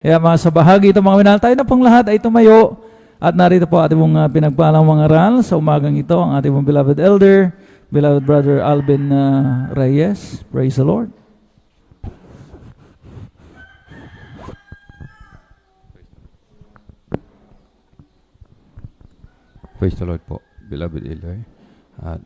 Kaya mga sa bahagi ito mga minahal, tayo na pong lahat ay tumayo. At narito po ating mong pinagpalang mga aral sa umagang ito, ang ating mong beloved elder, beloved brother Alvin Reyes. Praise the Lord. Praise the Lord po, beloved elder. At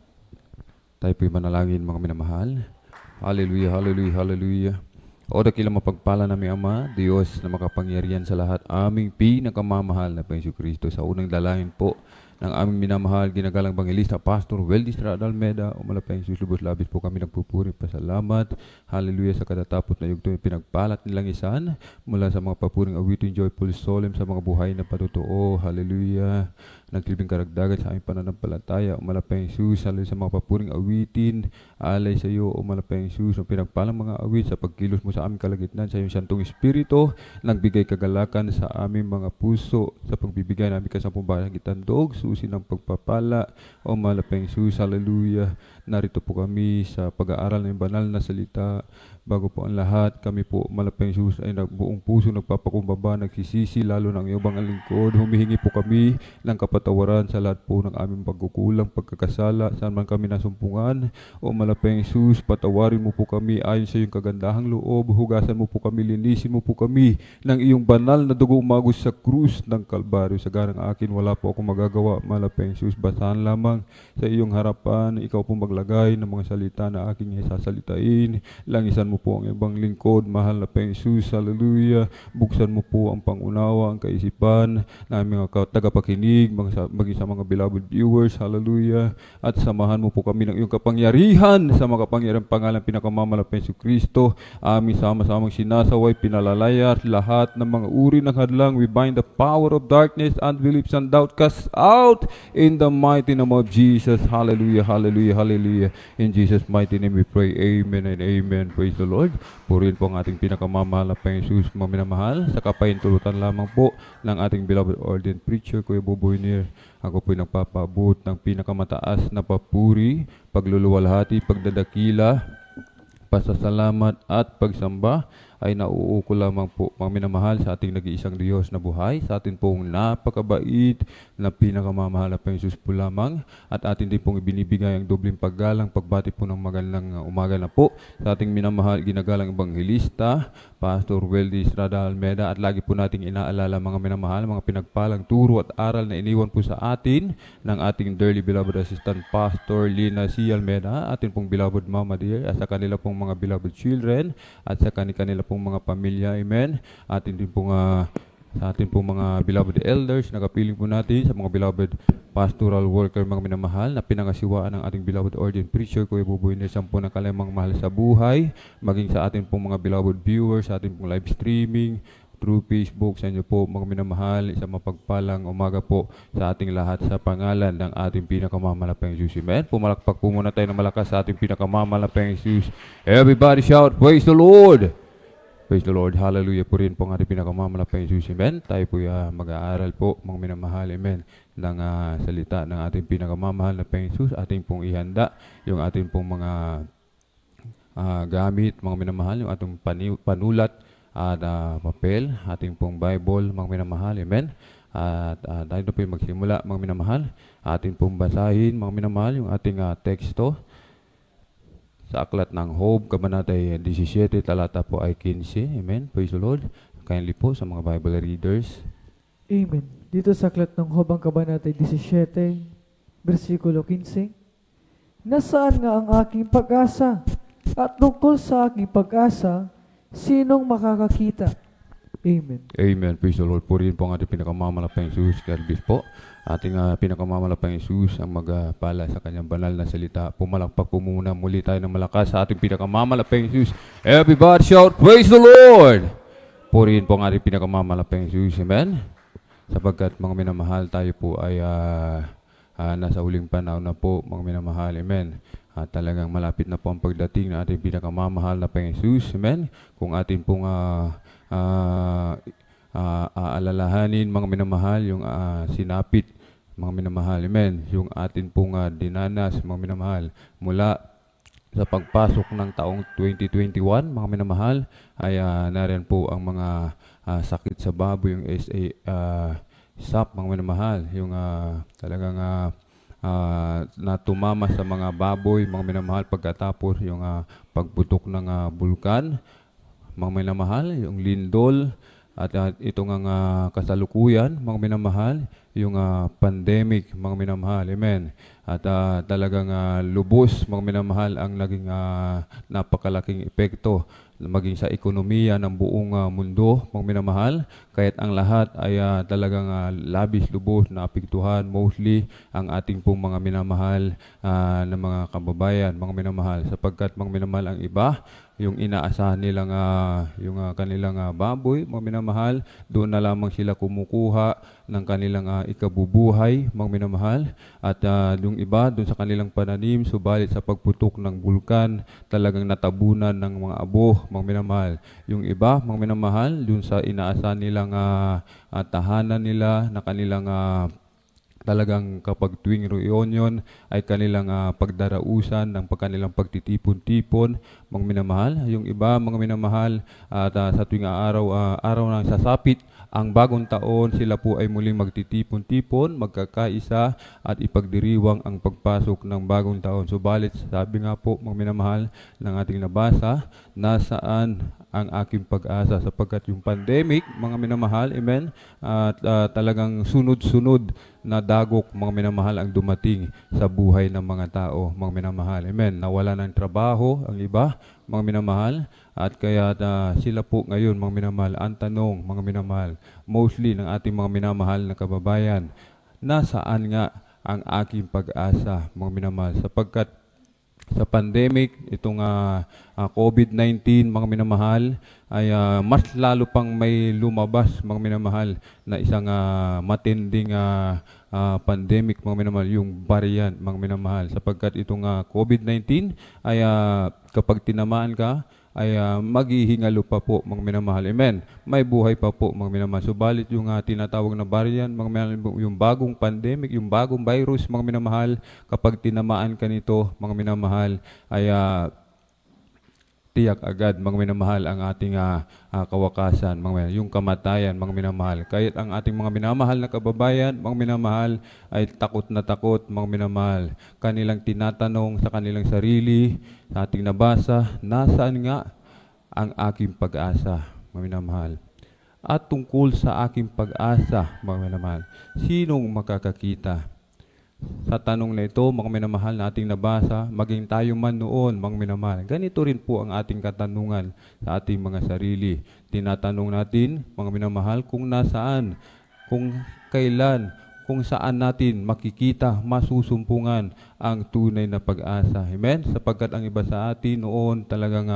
tayo po'y manalangin mga minamahal. Hallelujah, hallelujah, hallelujah. O dakilang mapagpala namin Ama, Diyos na makapangyarihan sa lahat, aming pinakamamahal na Panginoon Kristo. Sa unang dalangin po ng aming minamahal, ginagalang Bangelista, Pastor Weldy Estrada Almeda, umalapay ang suslubos labis po kami nagpupuri pasalamat. Hallelujah sa katatapos na yugto, pinagpalat nilang isan mula sa mga papuring awitin, joyful solemn sa mga buhay na patotoo. Hallelujah. Nagsilbing karagdagan sa aming pananampalataya, umalapay ang Jesus, hallelujah sa mga papuring awitin, alay sa iyo, umalapay ang Jesus, ang pinagpalang mga awit sa pagkilos mo sa aming kalagitnaan, sa iyong Santong Espiritu, nagbigay kagalakan sa aming mga puso, sa pagbibigay namin kasampung bahagitang dog, susi ng pagpapala, umalapay ang Jesus, hallelujah. Narito po kami sa pag-aaral ng banal na salita. Bago po ang lahat, kami po malapay ang Jesus ay buong puso nagpapakumbaba, nagsisisi, lalo ng iyong bangal lingkod. Humihingi po kami ng kapatawaran sa lahat po ng aming pagkukulang, pagkakasala, saan man kami nasumpungan. O malapay ang Jesus, patawarin mo po kami ayon sa iyong kagandahang loob. Hugasan mo po kami, linisin mo po kami ng iyong banal na dugo umagos sa krus ng Kalbaryo. Sa ganang akin, wala po akong magagawa. Malapay ang Jesus, basahan lamang sa iyong harapan. Ikaw po maglagay ng mga salita na aking sasalitain. Langisan mo po ang ibang lingkod, mahal na Panginoon Jesus, hallelujah. Buksan mo po ang pangunawa, ang kaisipan na aming tagapakinig, maging sa mga beloved viewers, hallelujah. At samahan mo po kami ng iyong kapangyarihan sa mga kapangyarihan pangalan pinakamamalapay sa Kristo. Aming sama-samang sinasaway, pinalalaya lahat ng mga uri ng hadlang. We bind the power of darkness, unbelief and doubt, cast out in the mighty name of Jesus. Hallelujah, hallelujah, hallelujah. In Jesus' mighty name we pray. Amen and amen. Praise the Lord. Purihin po ang ating pinakamamahal na Panginoon Jesus, mga minamahal. Sa kapahintulutan lamang po ng ating beloved ordained preacher, Kuya Buboy Nir. Ako po'y nagpapaabot ng pinakamataas na papuri, pagluluwalhati, pagdadakila, pasasalamat at pagsamba ay nauuko lamang po mga minamahal sa ating nag-iisang Diyos na buhay, sa atin pong napakabait na pinakamamahal na Panginoon Jesus po lamang, at atin din pong ibinibigay ang dobling paggalang, pagbati po ng magandang umaga na po sa ating minamahal ginagalang Ebangelista, Pastor Weldy Estrada Almeda, at lagi po nating inaalala mga minamahal, mga pinagpalang turo at aral na iniwan po sa atin ng ating dearly beloved assistant Pastor Lina C. Almeda, atin pong beloved Mama Dear, at sa kanila pong mga beloved children, at sa kanila pong mga pamilya, amen. Atin din pong sa atin pong mga beloved elders, nakapiling po natin sa mga beloved pastoral worker, mga minamahal, na pinangasiwaan ng ating beloved ordained preacher, Kuya Buboy Nir, sampo ng kalamang mahal sa buhay, maging sa atin pong mga beloved viewers, sa atin pong live streaming, through Facebook, sa inyo po mga minamahal, isang mapagpalang umaga po sa ating lahat sa pangalan ng ating pinakamamalapang Jesus. Amen. Pumalakpak po muna tayo ng malakas sa ating pinakamamalapang Jesus. Everybody shout, praise the Lord! Praise the Lord, hallelujah po rin po ang ating pinakamamalapang Jesus. Amen. Tayo po mag-aaral po mga minamahal, amen, ng salita ng ating pinakamamahal na Panginoon Jesus. Ating pong ihanda yung ating pong mga gamit, mga minamahal, yung ating panulat at papel, ating pong Bible, mga minamahal, amen. At tayo na po yung magsimula, mga minamahal. Ating pong basahin, mga minamahal, yung ating teksto sa aklat ng Job, kabanata 17, talata po ay 15, amen. Praise the Lord. Kindly po sa mga Bible readers. Amen. Dito sa aklat ng Job, ang kabanata 17, versikulo 15, nasaan nga ang aking pag-asa? At tungkol sa aking pag-asa, sinong makakakita? Amen. Amen. Praise the Lord. Purihin po ang ating pinakamamalapang Jesus. Kalbis po. Ating pinakamamalapang Jesus ang magpala sa kanyang banal na salita. Pumalakpak po muna muli tayo ng malakas sa ating pinakamamalapang Jesus. Everybody shout, praise the Lord! Purihin po ang ating pinakamamalapang Jesus. Amen. Sapagkat mga minamahal, tayo po ay nasa huling panahon na po, mga minamahal. Amen. At talagang malapit na po ang pagdating ng ating pinakamamahal na Panginoon Jesus. Amen. Kung atin pong aalalahanin, mga minamahal, yung sinapit, mga minamahal, amen, yung atin pong dinanas, mga minamahal, mula sa pagpasok ng taong 2021, mga minamahal, ay nariyan po ang mga sakit sa baboy, yung SAP, mga minamahal, yung talagang na tumama sa mga baboy, mga minamahal, pagkatapos yung pagputok ng bulkan, mga minamahal, yung lindol, at ito nga kasalukuyan, mga minamahal, yung pandemic, mga minamahal. Amen. At talagang lubos, mga minamahal, ang naging napakalaking epekto maging sa ekonomiya ng buong mundo, mga minamahal. Kaya't ang lahat ay talagang labis lubos na apektuhan, mostly ang ating pong mga minamahal na mga kababayan, mga minamahal. Sapagkat mga minamahal, ang iba, yung inaasahan nilang yung kanilang baboy, mga minamahal, doon na lamang sila kumukuha ng kanilang ikabubuhay, mga minamahal. At yung iba, doon sa kanilang pananim, subalit sa pagputok ng bulkan, talagang natabunan ng mga abo, mga minamahal. Yung iba, mga minamahal, doon sa inaasahan nilang tahanan nila na kanilang talagang kapag tuwing reunion ay kanilang pagdarausan ng kanilang pagtitipon-tipon, mga minamahal. Yung iba, mga minamahal, at sa tuwing araw ng sasapit, ang bagong taon, sila po ay muling magtitipon-tipon, magkakaisa at ipagdiriwang ang pagpasok ng bagong taon. Subalit, sabi nga po, mga minamahal, ng ating nabasa, nasaan ang aking pag-asa sapagkat yung pandemic, mga minamahal, amen, at talagang sunod-sunod na dagok, mga minamahal, ang dumating sa buhay ng mga tao, mga minamahal, amen. Nawala ng trabaho ang iba, mga minamahal, at kaya sila po ngayon, mga minamahal, ang tanong, mga minamahal, mostly ng ating mga minamahal na kababayan, nasaan nga ang aking pag-asa, mga minamahal, sapagkat sa pandemic, itong COVID-19, mga minamahal, ay mas lalo pang may lumabas, mga minamahal, na isang matinding pandemic, mga minamahal, yung variant, mga minamahal. Sapagkat itong COVID-19 ay kapag tinamaan ka, ay maghihingalo pa po, mga minamahal. Amen. May buhay pa po, mga minamahal. Subalit yung tinatawag na variant, mga minamahal, yung bagong pandemic, yung bagong virus, mga minamahal, kapag tinamaan ka nito, mga minamahal, ay tiyak agad, mga minamahal, ang ating kawakasan, mga minamahal, yung kamatayan, mga minamahal. Kahit ang ating mga minamahal na kababayan, mga minamahal, ay takot na takot, mga minamahal. Kanilang tinatanong sa kanilang sarili, sa ating nabasa, nasaan nga ang aking pag-asa, mga minamahal? At tungkol sa aking pag-asa, mga minamahal, sinong makakakita? Sa tanong na ito, mga minamahal, na ating nabasa, maging tayo man noon, mga minamahal. Ganito rin po ang ating katanungan sa ating mga sarili. Tinatanong natin, mga minamahal, kung nasaan, kung kailan, kung saan natin makikita, masusumpungan ang tunay na pag-asa. Amen? Sapagkat ang iba sa atin noon talagang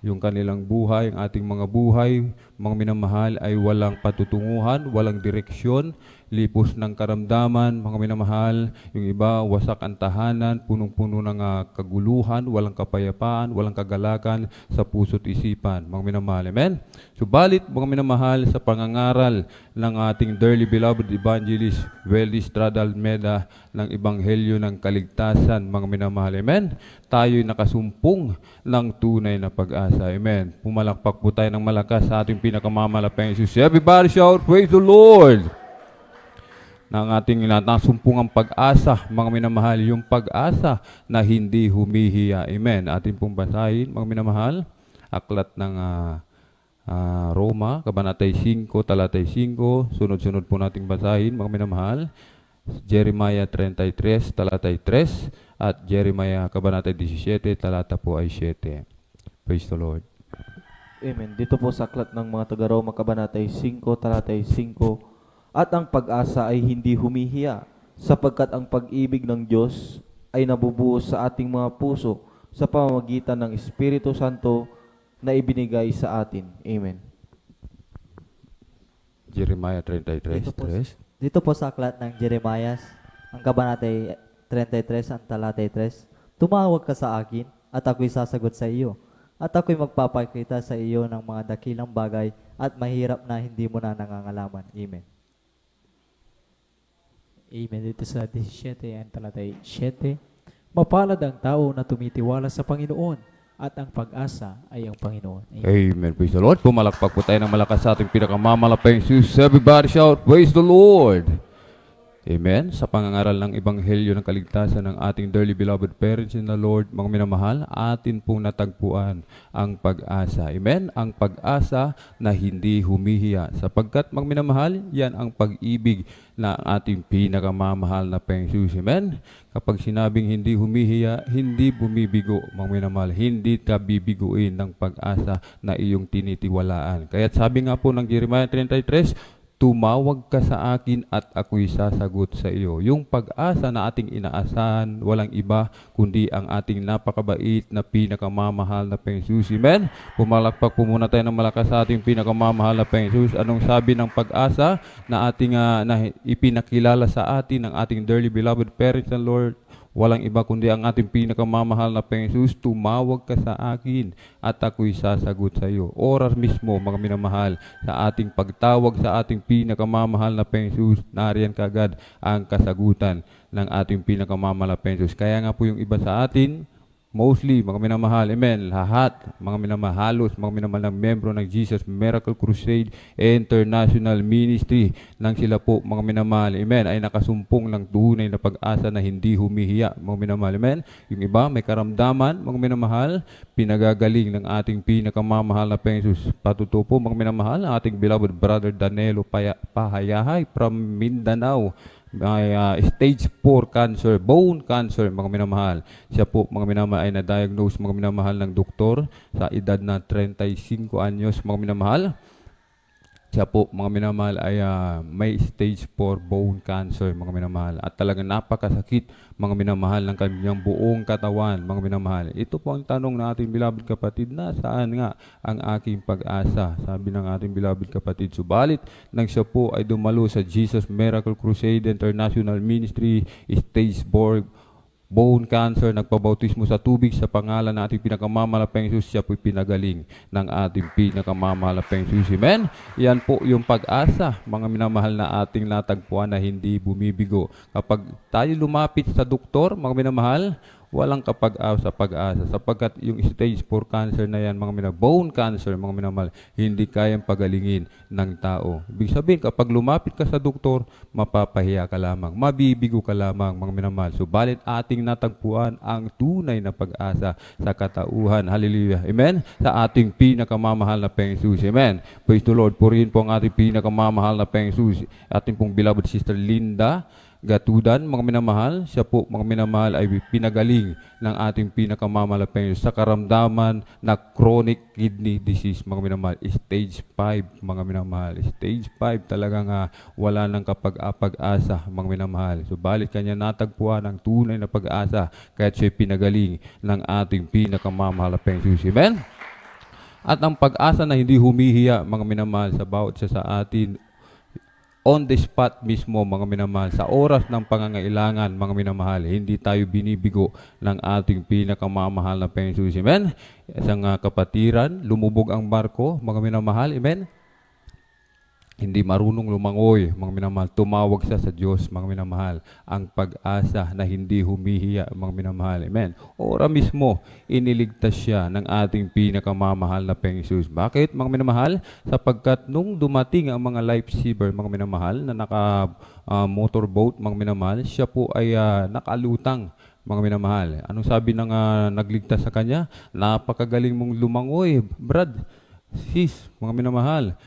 yung kanilang buhay, ang ating mga buhay, mga minamahal, ay walang patutunguhan, walang direksyon, lipos ng karamdaman, mga minamahal. Yung iba, wasak ang tahanan, punong-puno ng kaguluhan, walang kapayapaan, walang kagalakan sa puso't isipan, mga minamahal. Amen? Subalit, mga minamahal, sa pangangaral ng ating dearly beloved evangelist, Welly Estrada Almeda, ng Ebanghelyo ng Kaligtasan, mga minamahal. Amen? Tayo'y nakasumpong ng tunay na pag-asa. Amen? Pumalakpak po tayo ng malakas sa ating pinakamamalapang Jesus. Everybody shout, praise the Lord! Ng ating nasumpungang pag-asa, mga minamahal, yung pag-asa na hindi humihiya. Amen. Ating pong basahin, mga minamahal, aklat ng Roma, Kabanatay 5, talatay 5, sunod-sunod po nating basahin, mga minamahal, Jeremiah 33, talatay 3, at Jeremiah, Kabanatay 17, talata po ay 7. Praise the Lord. Amen. Dito po sa aklat ng mga taga-Roma, Kabanatay 5, talatay 5, at ang pag-asa ay hindi humihiya, sapagkat ang pag-ibig ng Diyos ay nabubuhos sa ating mga puso sa pamamagitan ng Espiritu Santo na ibinigay sa atin. Amen. Jeremiah 33, Dito po sa aklat ng Jeremias, ang kabanatay 33, ang talatay 3, tumawag ka sa akin at ako'y sasagot sa iyo, at ako'y magpapakita sa iyo ng mga dakilang bagay at mahirap na hindi mo na nangangalaman. Amen. Amen. Dito sa 17, ang talatay 7. Mapalad ang tao na tumitiwala sa Panginoon at ang pag-asa ay ang Panginoon. Amen. Amen. Praise the Lord. Pumalakpak po tayo ng malakas sa ating pinakamamalapang Jesus. Everybody shout, praise the Lord. Amen. Sa pangangaral ng Ebanghelyo ng Kaligtasan ng ating dearly beloved parents in the Lord, mga minamahal, atin pong natagpuan ang pag-asa. Amen. Ang pag-asa na hindi humihiya. Sapagkat, mga minamahal, yan ang pag-ibig na ating pinakamamahal na Panginoong Jesus. Amen. Kapag sinabing hindi humihiya, hindi bumibigo, mga minamahal. Hindi ka bibiguin ng pag-asa na iyong tinitiwalaan. Kaya't sabi nga po ng Jeremiah 33, tumawag ka sa akin at ako'y sasagot sa iyo. Yung pag-asa na ating inaasahan, walang iba kundi ang ating napakabait na pinakamamahal na Panginoong Jesus. Amen? Pumalakpak po muna tayo ng malakas sa ating pinakamamahal na Panginoong Jesus. Anong sabi ng pag-asa na ating na ipinakilala sa atin ng ating dearly beloved parents and Lord? Walang iba kundi ang ating pinakamamahal na Panginoong Jesus, tumawag ka sa akin at ako'y sasagot sa iyo. Oras mismo, mga minamahal, sa ating pagtawag sa ating pinakamamahal na Panginoong Jesus, nariyan kagad ang kasagutan ng ating pinakamamahal na Panginoong Jesus. Kaya nga po yung iba sa atin, mostly, mga minamahal, amen, lahat, mga minamahalos, mga minamahal ng membro ng Jesus Miracle Crusade International Ministry, nang sila po, mga minamahal, amen, ay nakasumpong ng tunay na pag-asa na hindi humihiya, mga minamahal, amen. Yung iba, may karamdaman, mga minamahal, pinagagaling ng ating pinakamamahal na Panginoon Jesus. Patuto po, mga minamahal, ang ating beloved brother Danilo Pahayahay from Mindanao. May stage 4 cancer, bone cancer, mga minamahal. Siya po, mga minamahal, ay na-diagnose, mga minamahal, ng doktor sa edad na 35 anyos, mga minamahal. Siya po, mga minamahal, ay may stage 4 bone cancer, mga minamahal. At talagang napakasakit, mga minamahal, ng kanyang buong katawan, mga minamahal. Ito po ang tanong ng ating beloved kapatid, na saan nga ang aking pag-asa? Sabi ng ating beloved kapatid, subalit nang siya po ay dumalo sa Jesus Miracle Crusade International Ministry, stage 4 bone cancer, nagpabautismo sa tubig sa pangalan ng ating pinakamamahal Jesus, siya po'y pinagaling ng ating pinakamamahal Jesus. Amen? Yan po yung pag-asa, mga minamahal, na ating natagpuan na hindi bumibigo. Kapag tayo lumapit sa doktor, mga minamahal, walang kapag-asa, pag-asa, sapagkat yung stage 4 cancer na yan, mga bone cancer, mga minamahal, hindi kayang pagalingin ng tao. Ibig sabihin, kapag lumapit ka sa doktor, mapapahiya ka lamang, mabibigo ka lamang, mga minamahal. Subalit ating natagpuan ang tunay na pag-asa sa katauhan. Hallelujah. Amen? Sa ating pinakamamahal na Panginoon Jesus. Amen? Praise the Lord. Purihin po ang ating pinakamamahal na Panginoon Jesus. Ating pong beloved sister Linda Gatudan, mga minamahal, siya po, mga minamahal, ay pinagaling ng ating pinakamamahal na Panginoon sa karamdaman na chronic kidney disease, mga minamahal, stage 5, mga minamahal. Stage 5, talagang wala nang kapag-asa, mga minamahal. Subalit kanya natagpuan ang tunay na pag-asa, kaya siya pinagaling ng ating pinakamamahal na Panginoon. Amen? At ang pag-asa na hindi humihiya, mga minamahal, sa bawat isa sa atin, on the spot mismo, mga minamahal, sa oras ng pangangailangan, mga minamahal, hindi tayo binibigo ng ating pinakamamahal na Panginoon Jesus. Amen? Isang kapatiran, lumubog ang barko, mga minamahal, amen? Hindi marunong lumangoy, mga minamahal, tumawag siya sa Diyos, mga minamahal, ang pag-asa na hindi humihiya, mga minamahal, amen? Ora mismo, iniligtas siya ng ating pinakamamahal na Panginoon Jesus. Bakit, mga minamahal? Sapagkat nung dumating ang mga lifesaver, mga minamahal, na naka-motorboat, mga minamahal, siya po ay nakalutang, mga minamahal. Anong sabi ng nagligtas sa kanya? Napakagaling mong lumangoy, Brad. Sis, mga minamahal,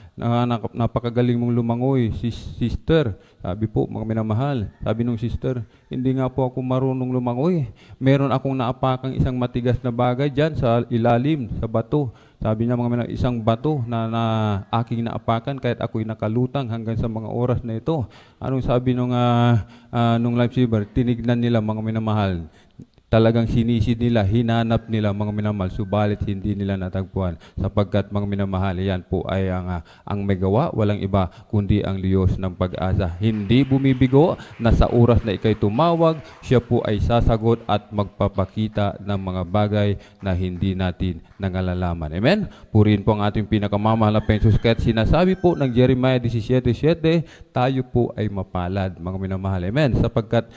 napakagaling mong lumangoy, sister. Sabi po, mga minamahal, sabi nung sister, hindi nga po ako marunong lumangoy. Meron akong naapakang isang matigas na bagay dyan sa ilalim, sa bato. Sabi niya, mga minamahal, isang bato na aking naapakan kahit ako'y nakalutang hanggang sa mga oras na ito. Anong sabi nung lifesaver? Tinignan nila, mga minamahal. Talagang sinisid nila, hinanap nila, mga minamahal, subalit hindi nila natagpuan, sapagkat, mga minamahal, yan po ay ang may gawa, walang iba kundi ang Diyos ng pag-asa. Hindi bumibigo, na sa oras na ikay tumawag, siya po ay sasagot at magpapakita ng mga bagay na hindi natin nangalalaman. Amen? Purihin po ang ating pinakamamahal na Panginoon. Kahit sinasabi po ng Jeremiah 17:7, tayo po ay mapalad, mga minamahal. Amen? Sapagkat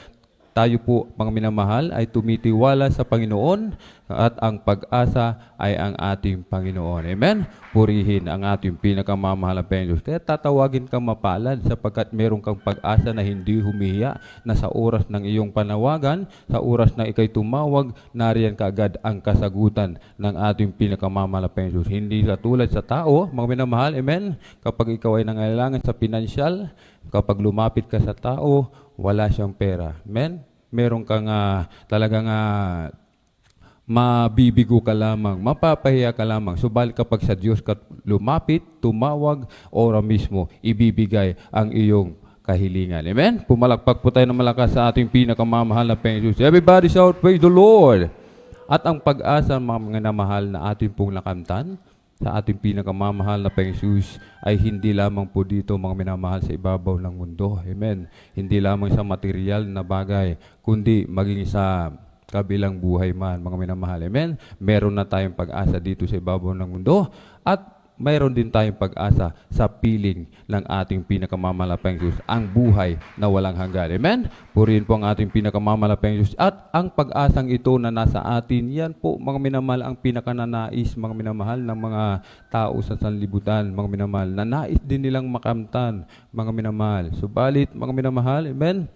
tayo po, mga minamahal, ay tumitiwala sa Panginoon at ang pag-asa ay ang ating Panginoon. Amen? Purihin ang ating pinakamamahal na Panginoon. Kaya tatawagin kang mapalad sapagkat meron kang pag-asa na hindi humihiya, na sa oras ng iyong panawagan, sa oras na ikay tumawag, nariyan kaagad ang kasagutan ng ating pinakamamahal na Panginoon. Hindi katulad sa tao, mga minamahal, amen? Kapag ikaw ay nangailangan sa pinansyal, kapag lumapit ka sa tao, wala siyang pera. Amen? Meron kang talagang mabibigo ka lamang, mapapahiya ka lamang. Subalit kapag sa Diyos ka lumapit, tumawag, ora mismo, ibibigay ang iyong kahilingan. Amen? Pumalakpak po tayo ng malakas sa ating pinakamamahal na Panginoon. Everybody shout, praise the Lord! At ang pag-asa, mga namahal na ating pong nakamtan, sa ating pinakamamahal na Panginoon ay hindi lamang po dito, mga minamahal, sa ibabaw ng mundo. Amen. Hindi lamang sa material na bagay, kundi maging sa kabilang buhay man, mga minamahal. Amen. Meron na tayong pag-asa dito sa ibabaw ng mundo at mayroon din tayong pag-asa sa piling ng ating pinakamamahal na Panginoon, ang buhay na walang hanggan. Amen? Purihin po ang ating pinakamamahal na Panginoon. At ang pag-asang ito na nasa atin, yan po, mga minamahal, ang pinakananais, mga minamahal, ng mga tao sa sanlibutan, mga minamahal, na nais din nilang makamtan, mga minamahal. Subalit, mga minamahal, amen?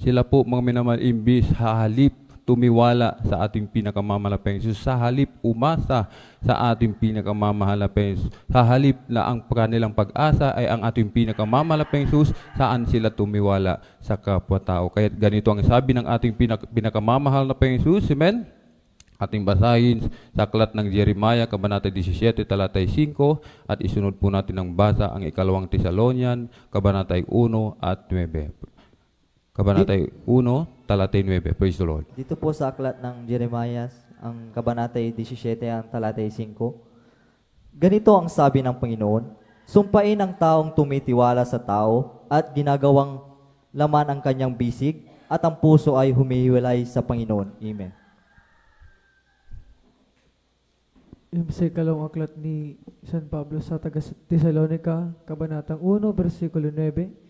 Sila po, mga minamahal, imbis hahalip tumiwala sa ating pinakamamahal na Panginoon, sa halip umasa sa ating pinakamamahal na Panginoon, sa halip na ang kanilang pag-asa ay ang ating pinakamamahal na Panginoon, saan sila tumiwala? Sa kapwa-tao. Kaya ganito ang sabi ng ating pinakamamahal na Panginoon, amen? Ating basahin sa aklat ng Jeremiah, Kabanata 17, talatay 5, at isunod po natin ang basa ang ikalawang Tesalonian, Kabanata 1 at 9. Kabanata 1, talatay 9. Praise the Lord. Dito po sa aklat ng Jeremiah, ang Kabanata 17, ang talatay 5. Ganito ang sabi ng Panginoon, sumpain ang taong tumitiwala sa tao at ginagawang laman ang kanyang bisig at ang puso ay humihiwalay sa Panginoon. Amen. Yung sa ikalawang aklat ni San Pablo sa Thessalonica, Kabanatang 1, versikulo 9,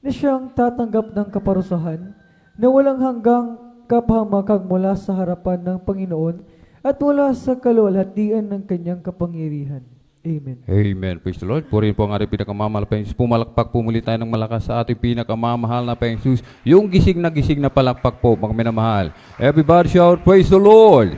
na siyang tatanggap ng kaparusahan na walang hanggang kapahamakag mula sa harapan ng Panginoon at mula sa kaluwalhatian ng kanyang kapangyarihan. Amen. Amen. Praise the Lord. Purihin po ang ating pinakamamahal na Panginoon. Pumalakpak po muli tayo ng malakas sa ating pinakamamahal na Panginoon. Yung gising na palakpak po, mga minamahal. Everybody shout, praise the Lord!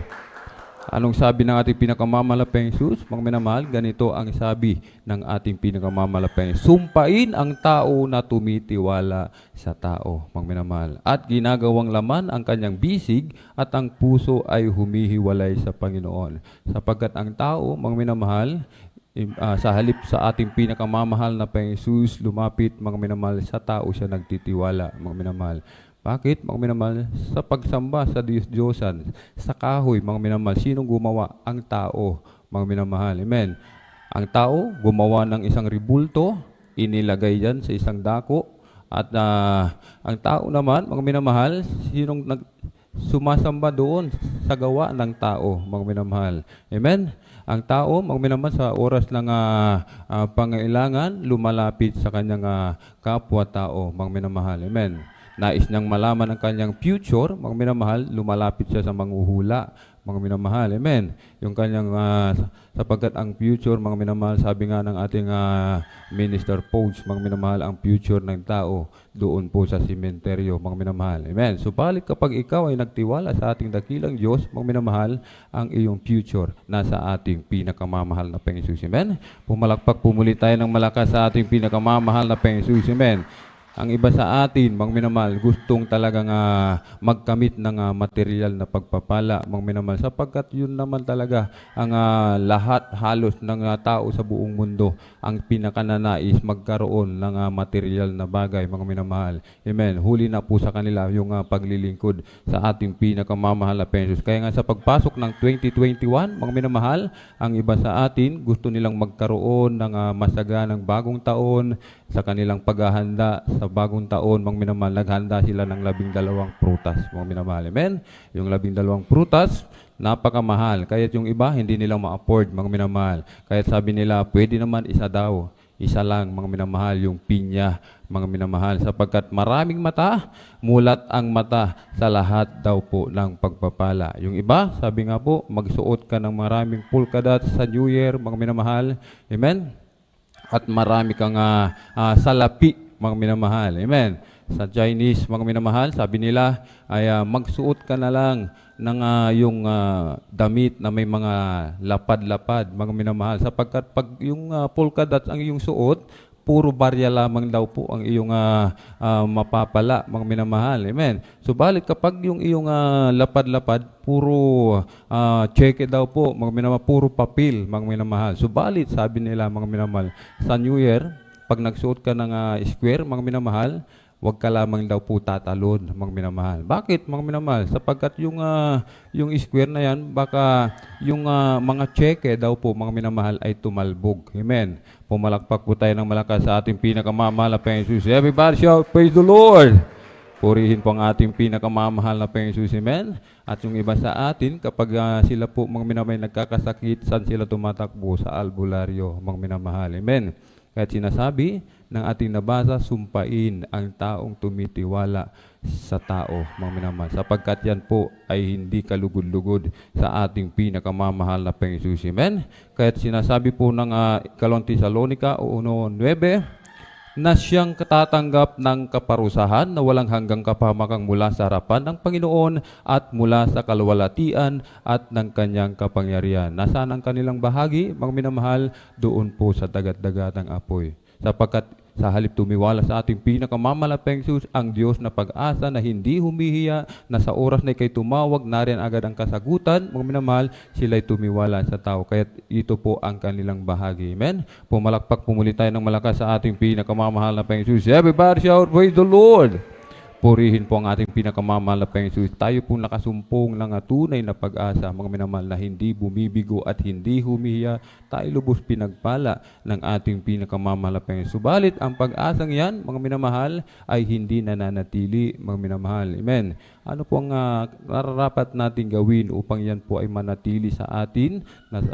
Anong sabi ng ating pinakamamahal na Panginoon? Mga minamahal, ganito ang sabi ng ating pinakamamahal na Panginoon. Sumpain ang tao na tumitiwala sa tao, mga minamahal. At ginagawang laman ang kanyang bisig at ang puso ay humihiwalay sa Panginoon. Sapagkat ang tao, mga minamahal, sa halip sa ating pinakamamahal na Panginoon, lumapit, mga minamahal, sa tao siya nagtitiwala, mga minamahal. Bakit, mga minamahal? Sa pagsamba sa Diyos-Diyosan, sa kahoy, mga minamahal, sinong gumawa? Ang tao, mga minamahal. Amen. Ang tao, gumawa ng isang ribulto, inilagay yan sa isang dako, at ang tao naman, mga minamahal, sinong sumasamba doon sa gawa ng tao, mga minamahal. Amen. Ang tao, mga minamahal, sa oras ng pangailangan, lumalapit sa kanyang kapwa-tao, mga minamahal. Amen. Nais niyang malaman ang kanyang future, mga minamahal, lumalapit siya sa manghuhula, mga minamahal. Amen. Yung kanyang, sapagkat ang future, mga minamahal, sabi nga ng ating Minister Poach, mga minamahal, ang future ng tao, doon po sa sementeryo, mga minamahal. Amen. Subalit kapag ikaw ay nagtiwala sa ating dakilang Diyos, mga minamahal, ang iyong future nasa ating pinakamamahal na Panginoon. Amen. Pumalakpak pumuli tayo ng malakas sa ating pinakamamahal na Panginoon. Amen. Ang iba sa atin, mga minamahal, gustong talagang magkamit ng material na pagpapala, mga minamahal, sapagkat yun naman talaga ang lahat halos ng tao sa buong mundo ang pinakananais magkaroon ng material na bagay, mga minamahal. Amen. Huli na po sa kanila yung paglilingkod sa ating pinakamamahal na Panginoon. Kaya nga sa pagpasok ng 2021, mga minamahal, ang iba sa atin gusto nilang magkaroon ng masaganang bagong taon sa kanilang paghahanda sa bagong taon, mga minamahal, naghanda sila ng 12 prutas, mga minamahal. Amen? Yung 12 prutas, napakamahal. Kaya't yung iba, hindi nilang ma-afford, mga minamahal. Kaya't sabi nila, pwede naman isa daw. Isa lang, mga minamahal, yung pinya, mga minamahal, sapagkat maraming mata, mulat ang mata sa lahat daw po ng pagpapala. Yung iba, sabi nga po, magsuot ka ng maraming polka dots sa New Year, mga minamahal. Amen? At marami kang salapi, mga minamahal. Amen? Sa Chinese, mga minamahal, sabi nila, ay magsuot ka na lang ng yung damit na may mga lapad-lapad, mga minamahal. Sapagkat pag yung polka dots ang iyong suot, puro barya lamang daw po ang iyong mapapala, mga minamahal. Amen. Subalit kapag yung iyong lapad-lapad, puro cheque daw po, mga minamahal, puro papel, mga minamahal. Subalit, sabi nila, mga minamahal, sa New Year, pag nagsuot ka ng square, mga minamahal, huwag ka lamang daw po tatalon, mga minamahal. Bakit, mga minamahal? Sapagkat yung square na yan, baka yung mga cheque daw po, mga minamahal, ay tumalbog. Amen. Pumalakpak po tayo ng malakas sa ating pinakamamahal na Panginoon Jesus. Everybody shout, praise the Lord! Purihin po ang ating pinakamamahal na Panginoon Jesus. Amen. At yung iba sa atin, kapag sila po, mga minamahal, nagkakasakit, saan sila tumatakbo? Sa albularyo, mga minamahal. Amen. Kahit sinasabi ng ating nabasa, sumpain ang taong tumitiwala sa tao, mga minamahal. Sapagkat yan po ay hindi kalugod-lugod sa ating pinakamamahal na Panginoon Jesus. Amen? Kahit sinasabi po ng Ikalawang Tesalonica 1:9, na siyang katatanggap ng kaparusahan na walang hanggang kapahamakang mula sa harapan ng Panginoon at mula sa kalwalatian at ng kanyang kapangyarihan. Nasaan ang kanilang bahagi, mga minamahal? Doon po sa dagat-dagatang apoy. Sapagkat sa halip tumiwala sa ating pinakamamalaking Jesus, ang Diyos na pag-asa na hindi humihiya, na sa oras na ikay tumawag, nariyan agad ang kasagutan, mga minamahal, sila'y tumiwala sa tao. Kaya ito po ang kanilang bahagi. Amen? Pumalakpak, pumuli tayo ng malakas sa ating pinakamamahal na Panginoon Jesus. Everybody shout, praise the Lord! Purihin po ang ating pinakamamahal na Panginoon Jesus. Tayo po nakasumpong ng tunay na pag-asa, mga minamahal, na hindi bumibigo at hindi humihiya. Tayo lubos pinagpala ng ating pinakamamahal na Panginoon. Subalit, ang pag-asang yan, mga minamahal, ay hindi nananatili, mga minamahal. Amen. Ano po ang nararapat natin gawin upang yan po ay manatili sa atin na,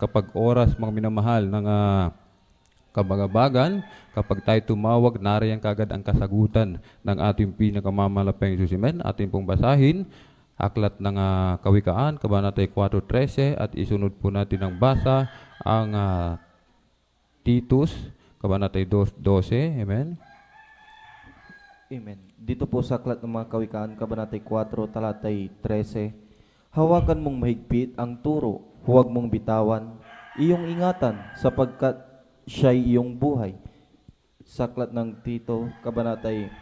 kapag oras, mga minamahal, ng kabagabagan, kapag tayo tumawag, nariyan kagad ang kasagutan ng ating pinakamamalaking Jesus. Amen. Ating pong basahin, aklat ng Kawikaan, Kabanata 4:13, at isunod po natin ng basa ang Titus, Kabanata 2:12. Amen. Amen. Dito po sa aklat ng mga Kawikaan, Kabanata 4, talatay 13, hawakan mong mahigpit ang turo, huwag mong bitawan, iyong ingatan, sapagkat siya'y iyong buhay. Sa aklat ng Tito, Kabanatay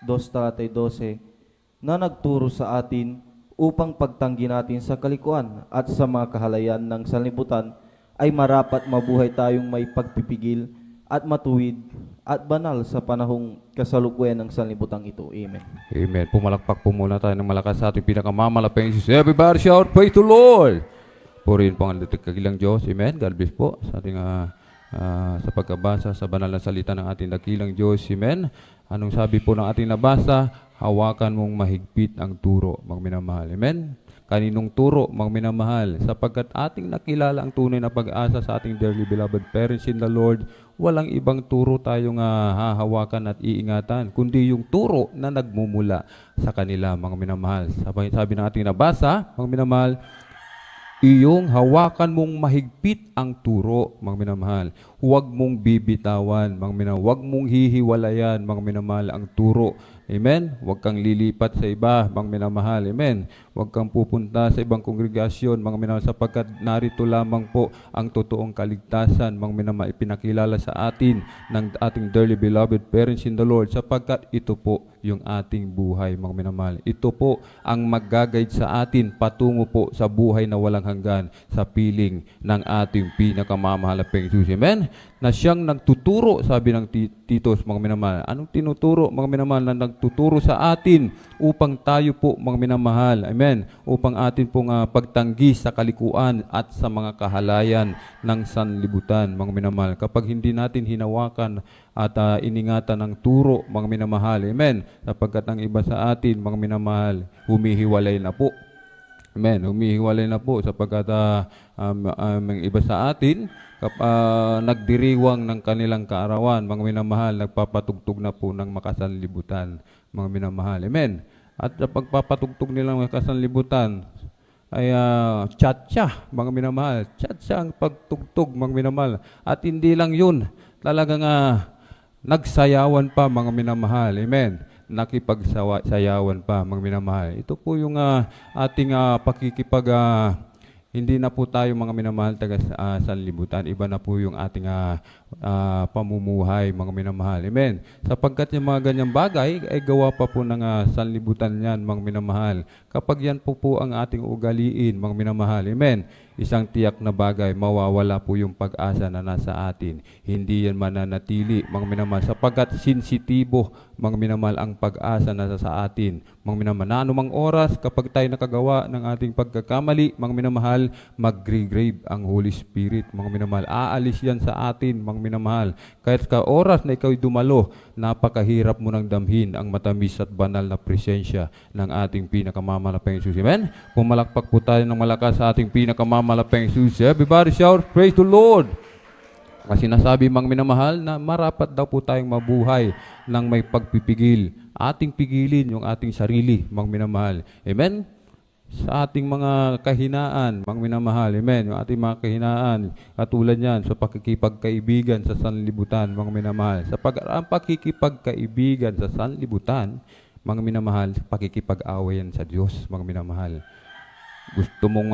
2, talatay 12, na nagturo sa atin upang pagtanggi natin sa kalikuan at sa mga kahalayan ng sanlibutan ay marapat mabuhay tayong may pagpipigil at matuwid at banal sa panahong kasalukuyan ng sanlibutan ito. Amen. Amen. Pumalakpak po muna tayo ng malakas sa ating pinakamamalaking Jesus. Everybody shout, praise the Lord! Purihin po ang kagilang Diyos. Amen. God bless po sa ating sa pagkabasa sa banal na salita ng ating dakilang Diyos. Amen. Anong sabi po ng ating nabasa? Hawakan mong mahigpit ang turo, mga minamahal. Amen. Kaninong turo, mga minamahal? Sapagkat ating nakilala ang tunay na pag-asa sa ating dearly beloved parents in the Lord, walang ibang turo tayong hahawakan at iingatan, kundi yung turo na nagmumula sa kanila, mga minamahal. Sabi ng ating nabasa, mga minamahal, iyong hawakan mong mahigpit ang turo, mga minamahal. Huwag mong bibitawan, mga minamahal. Huwag mong hihiwalayan, mga minamahal, ang turo. Amen? Huwag kang lilipat sa iba, mga minamahal. Amen? Huwag kang pupunta sa ibang kongregasyon, mga minamahal, sapagkat narito lamang po ang totoong kaligtasan, mga minamahal, ipinakilala sa atin ng ating dearly beloved parents in the Lord, sapagkat ito po yung ating buhay, mga minamahal. Ito po ang mag-guide sa atin patungo po sa buhay na walang hanggan, sa piling ng ating pinakamamahal na Panginoon Jesus. Amen? Na siyang nagtuturo, sabi ng Titos, mga minamahal. Anong tinuturo, mga minamahal, na nagtuturo sa atin upang tayo po, mga minamahal, amen, upang atin pong pagtanggi sa kalikuan at sa mga kahalayan ng sanlibutan, mga minamahal. Kapag hindi natin hinawakan at iningatan ng turo, mga minamahal, amen, sapagkat ang iba sa atin, mga minamahal, humihiwalay na po. Amen. Humihiwalay na po sapagkat ang iba sa atin nagdiriwang ng kanilang kaarawan, mga minamahal, nagpapatugtog na po ng makasanlibutan, mga minamahal. Amen. At sa pagpapatugtog nilang makasanlibutan, ay tsa-tsa, mga minamahal. Tsa-tsa ang pagtugtog, mga minamahal. At hindi lang yun, talagang nagsayawan pa, mga minamahal. Amen. Nakipagsayawan pa, mga minamahal. Ito po yung ating hindi na po tayo, mga minamahal, taga sanlibutan. Iba na po yung ating pamumuhay, mga minamahal. Amen. Sapagkat yung mga ganyang bagay ay gawa pa po ng sanlibutan yan, mga minamahal. Kapag yan po ang ating ugaliin, mga minamahal. Amen. Isang tiyak na bagay, mawawala po yung pag-asa na nasa atin. Hindi yan mananatili, mga minamahal. Sapagkat sensitibo, mga minamahal, ang pag-asa na sa atin. Mga minamahal, na anumang oras, kapag tayo nakagawa ng ating pagkakamali, mga minamahal, mag-regrave ang Holy Spirit, mga minamahal. Aalis yan sa atin, mga minamahal. Kahit ka oras na ikaw'y dumalo, napakahirap mo nang damhin ang matamis at banal na presensya ng ating pinakamamalapang Jesus. Amen? Pumalakpak po tayo ng malakas sa ating pinakamamalapang Jesus. Everybody shout, praise the Lord! Kasi sinasabi, mga minamahal, na marapat daw po tayong mabuhay ng may pagpipigil. Ating pigilin yung ating sarili, mga minamahal. Amen? Sa ating mga kahinaan, mga minamahal. Amen? Yung ating mga kahinaan, katulad yan, sa pakikipagkaibigan sa sanlibutan, mga minamahal. Ang pakikipagkaibigan sa sanlibutan, mga minamahal, pakikipag-away yan sa Diyos, mga minamahal. Gusto mong,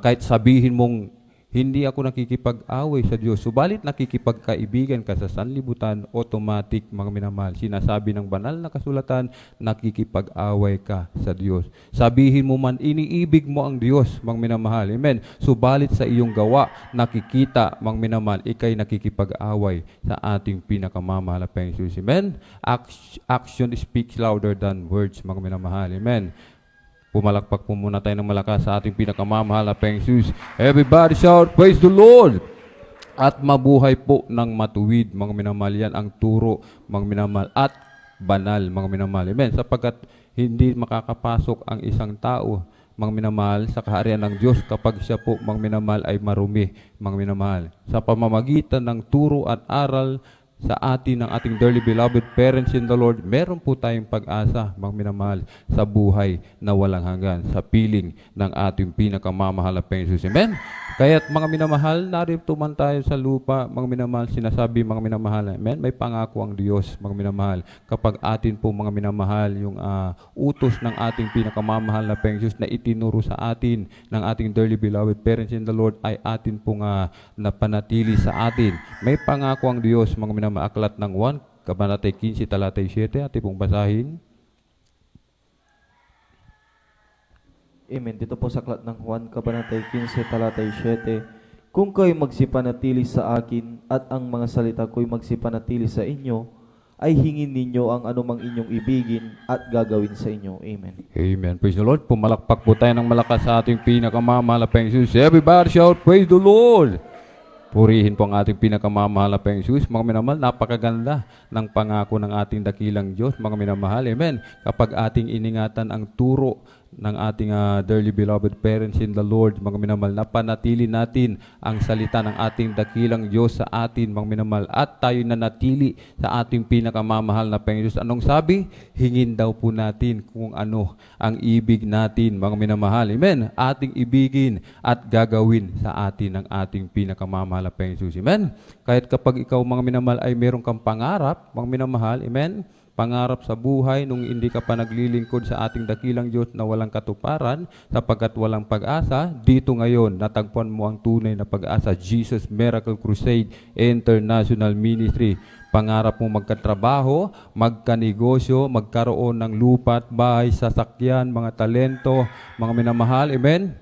kahit sabihin mong, hindi ako nakikipag-away sa Diyos, subalit nakikipagkaibigan ka sa sanlibutan, automatic, mga minamahal. Sinasabi ng banal na kasulatan, nakikipag-away ka sa Diyos. Sabihin mo man, iniibig mo ang Diyos, mga minamahal. Amen. Subalit sa iyong gawa, nakikita, mga minamahal, ikay nakikipag-away sa ating pinakamamahal na Jesus. Amen. Action speaks louder than words, mga minamahal. Amen. Pumalakpak po muna tayo ng malakas sa ating pinakamamahal na Jesus. Everybody shout, praise the Lord! At mabuhay po ng matuwid, mga minamahal, yan ang turo, mga minamahal, at banal, mga minamahal. Amen. Sapagkat hindi makakapasok ang isang tao, mga minamahal, sa kaharian ng Diyos kapag siya po, mga minamahal, ay marumi, mga minamahal. Sa pamamagitan ng turo at aral sa atin ng ating dearly beloved parents in the Lord, meron po tayong pag-asa, mga minamahal, sa buhay na walang hanggan, sa piling ng ating pinakamamahal na Jesus. Amen? Kaya't mga minamahal, narito man tayo sa lupa, mga minamahal, sinasabi, mga minamahal, amen? May pangako ang Diyos, mga minamahal, kapag atin po, mga minamahal, yung utos ng ating pinakamamahal na Jesus na itinuro sa atin ng ating dearly beloved parents in the Lord ay atin pong napanatili sa atin. May pangako ang Diyos, mga minamahal. Aklat ng 1, Kabanatay 15, talatay 7, ating pong basahin. Amen. Dito po sa aklat ng Juan, Kabanatay 15, talatay 7. Kung kayo magsipanatili sa akin at ang mga salita ko'y magsipanatili sa inyo, ay hingin ninyo ang anumang inyong ibigin at gagawin sa inyo. Amen. Amen. Praise the Lord. Pumalakpak po tayo ng malakas sa ating pinakamamahal na Jesus. Everybody shout, praise the Lord! Purihin po ang ating pinakamamahal na Jesus. Mga minamahal, napakaganda ng pangako ng ating dakilang Diyos. Mga minamahal, amen. Kapag ating iningatan ang turo ng ating dearly beloved parents in the Lord, mga minamahal, napanatili natin ang salita ng ating dakilang Diyos sa atin, mga minamahal, at tayo nanatili sa ating pinakamamahal na Jesus. Anong sabi? Hingin daw po natin kung ano ang ibig natin, mga minamahal. Amen. Ating ibigin at gagawin sa atin ng ating pinakamamahal na Jesus. Amen. Kahit kapag ikaw, mga minamahal, ay meron kang pangarap, mga minamahal, amen, pangarap sa buhay nung hindi ka pa naglilingkod sa ating dakilang Diyos na walang katuparan sapagkat walang pag-asa, dito ngayon natagpuan mo ang tunay na pag-asa. Jesus Miracle Crusade International Ministry. Pangarap mo magkatrabaho, magkanegosyo, magkaroon ng lupa at bahay, sasakyan, mga talento, mga minamahal, amen?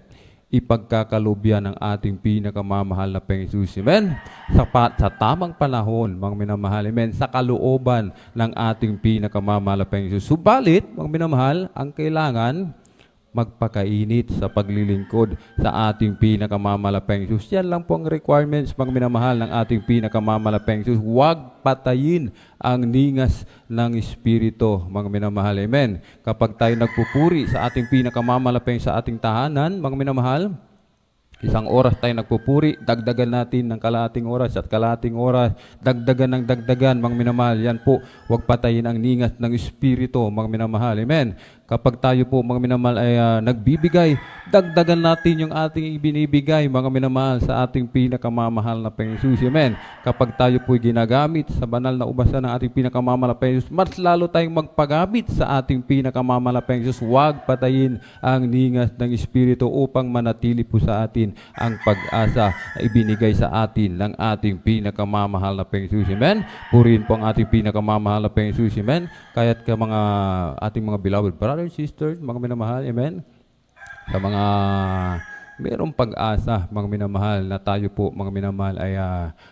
Ipagkakalubyan ng ating pinakamamahal na Jesus. Amen? Sa tamang panahon, mga minamahal, amen, sa kalooban ng ating pinakamamahal na Jesus. Subalit, mga minamahal, ang kailangan magpakainit sa paglilingkod sa ating pinakamamahal Jesus. Yan lang po ang requirements, mga minamahal, ng ating pinakamamahal Jesus. Huwag patayin ang ningas ng Espiritu, mga minamahal. Amen. Kapag tayo nagpupuri sa ating pinakamamahal sa ating tahanan, mga minamahal, Isang oras tayo nagpupuri, dagdagan natin ng kalahating oras at kalahating oras, dagdagan ng dagdagan, mga minamahal. Yan po, huwag patayin ang ningas ng Espiritu, mga minamahal. Amen. Kapag tayo po, mga minamahal, ay nagbibigay, dagdagan natin yung ating ibinibigay, mga minamahal, sa ating pinakamamahal na Panginoon. Amen. Kapag tayo po ginagamit sa banal na ubasan ng ating pinakamamahal na Panginoon, mas lalo tayong magpagamit sa ating pinakamamahal na Panginoon. Huwag patayin ang ningas ng Espiritu upang manatili po sa atin ang pag-asa na ibinigay sa atin ng ating pinakamamahal na Panginoon. Amen. Purihin po ang ating pinakamamahal na Panginoon. Amen. Kaya't ka mga ating mga beloved brothers, sisters, mga minamahal. Amen. Sa mga mayroong pag-asa, mga minamahal, na tayo po, mga minamahal, ay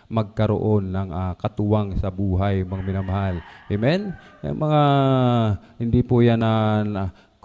magkaroon ng katuwang sa buhay, mga minamahal. Amen? Yung mga, hindi po yan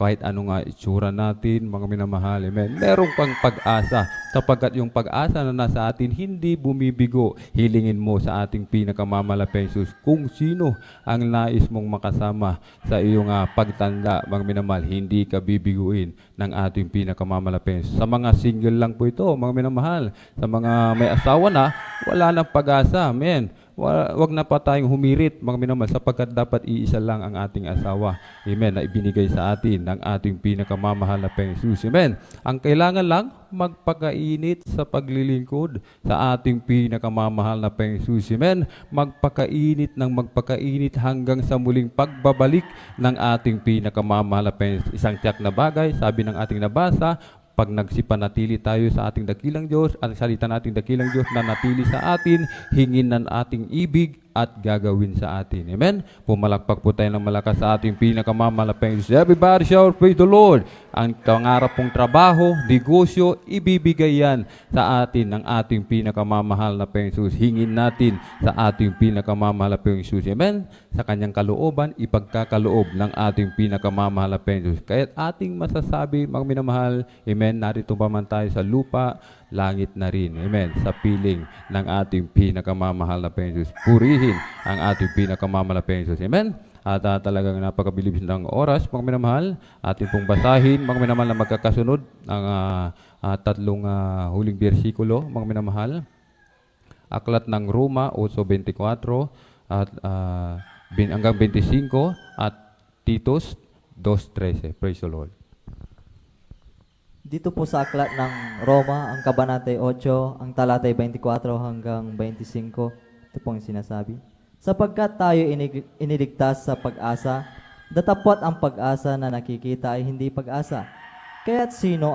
kahit ano nga itsura natin, mga minamahal. Amen? Merong pang pag-asa, sapagkat yung pag-asa na nasa atin hindi bumibigo. Hilingin mo sa ating pinakamamalaking Jesus kung sino ang nais mong makasama sa iyong pagtanda, mga minamahal. Hindi ka bibiguin ng ating pinakamamalaking Jesus. Sa mga single lang po ito, mga minamahal. Sa mga may asawa na, wala nang pag-asa. Amen. Wag na pa tayong humirit, mga minamahal, sapagkat dapat iisa lang ang ating asawa. Amen. Na ibinigay sa atin ng ating pinakamamahal na Panginoon Jesus. Amen. Ang kailangan lang, magpakainit sa paglilingkod sa ating pinakamamahal na Panginoon Jesus. Amen. Magpakainit ng magpakainit hanggang sa muling pagbabalik ng ating pinakamamahal na Panginoon. Isang tiyak na bagay, sabi ng ating nabasa, pag nagsipanatili tayo sa ating dakilang Diyos, ang salita nating dakilang Diyos na natili sa atin, hingin ng ating ibig at gagawin sa atin. Amen? Pumalakpak po tayo ng malakas sa ating pinakamamalaking Diyos. Everybody shout, praise the Lord. Ang pangarap pong trabaho, negosyo, ibibigay yan sa atin ng ating pinakamamahal na Panginoon. Hingin natin sa ating pinakamamahal na Panginoon. Amen? Sa kanyang kalooban, ipagkakaloob ng ating pinakamamahal na Panginoon. Kaya't ating masasabi, mga minamahal, amen, narito pa man tayo sa lupa, langit na rin. Amen. Sa piling ng ating pinakamamahal na Panginoon. Purihin ang ating pinakamamahal na Panginoon. Amen. At talagang napakabilis ng oras, mga minamahal. Atin pong basahin, mga minamahal, na magkakasunod ang tatlong huling bersikulo, mga minamahal. Aklat ng Roma 8:24 at hanggang 25 at Titus 2:13. Praise the Lord. Dito po sa aklat ng Roma, ang kabanatay 8, ang talatay 24 hanggang 25, ito pong sinasabi. Sapagkat tayo iniligtas sa pag-asa, datapwat ang pag-asa na nakikita ay hindi pag-asa. Kaya't sino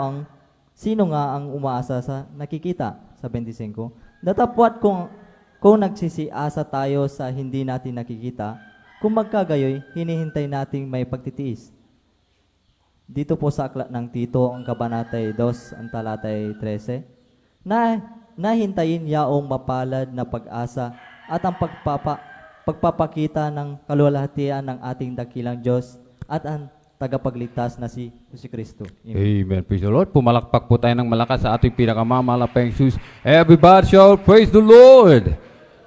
nga ang umaasa sa nakikita? Sa 25. Datapwat kung nagsisiasa tayo sa hindi natin nakikita, kung magkagayoy, hinihintay nating may pagtitiis. Dito po sa aklat ng Tito, ang kabanatay 2, ang talatay 13, na nahintayin yaong mapalad na pag-asa at ang pagpapakita ng kaluwalhatian ng ating dakilang Diyos at ang tagapagligtas na si Jesucristo. Amen. Praise the Lord. Pumalakpak po tayo ng malakas sa ating pinakamamahal na Panginoon Jesus. Everybody shout, praise the Lord!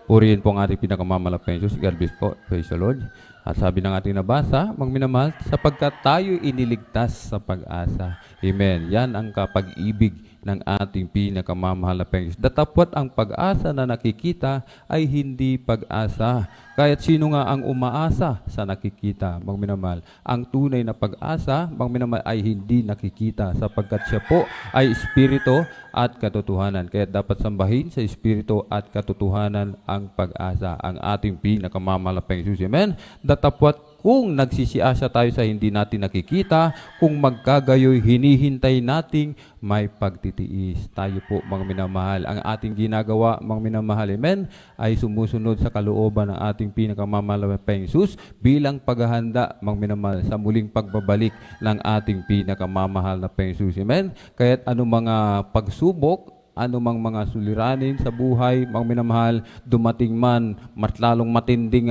Purihin po ang ating pinakamamahal na Panginoon Jesus. God bless po. Praise the Lord. At sabi ng ating nabasa, mga minamahal, sapagkat tayo iniligtas sa pag-asa. Amen. Yan ang kapag-ibig ng ating pinakamamahal na Panginoon. Datapwat ang pag-asa na nakikita ay hindi pag-asa. Kaya't sino nga ang umaasa sa nakikita, mga minamahal? Ang tunay na pag-asa, mga minamahal, ay hindi nakikita sapagkat siya po ay Espiritu at katotohanan. Kaya dapat sambahin sa Espiritu at katotohanan ang pag-asa, ang ating pinakamamahal na Panginoon. Amen? Datapwat kung nagsisiasa tayo sa hindi natin nakikita, kung magkagayoy, hinihintay nating may pagtitiis. Tayo po, mga minamahal, ang ating ginagawa, mga minamahal, amen, ay sumusunod sa kalooban ng ating pinakamamahal na Panginoon bilang paghahanda, mga minamahal, sa muling pagbabalik ng ating pinakamamahal na Panginoon. Amen? Kaya't anong mga pagsubok, anumang mga suliranin sa buhay, mga minamahal, dumating man, mas lalong matinding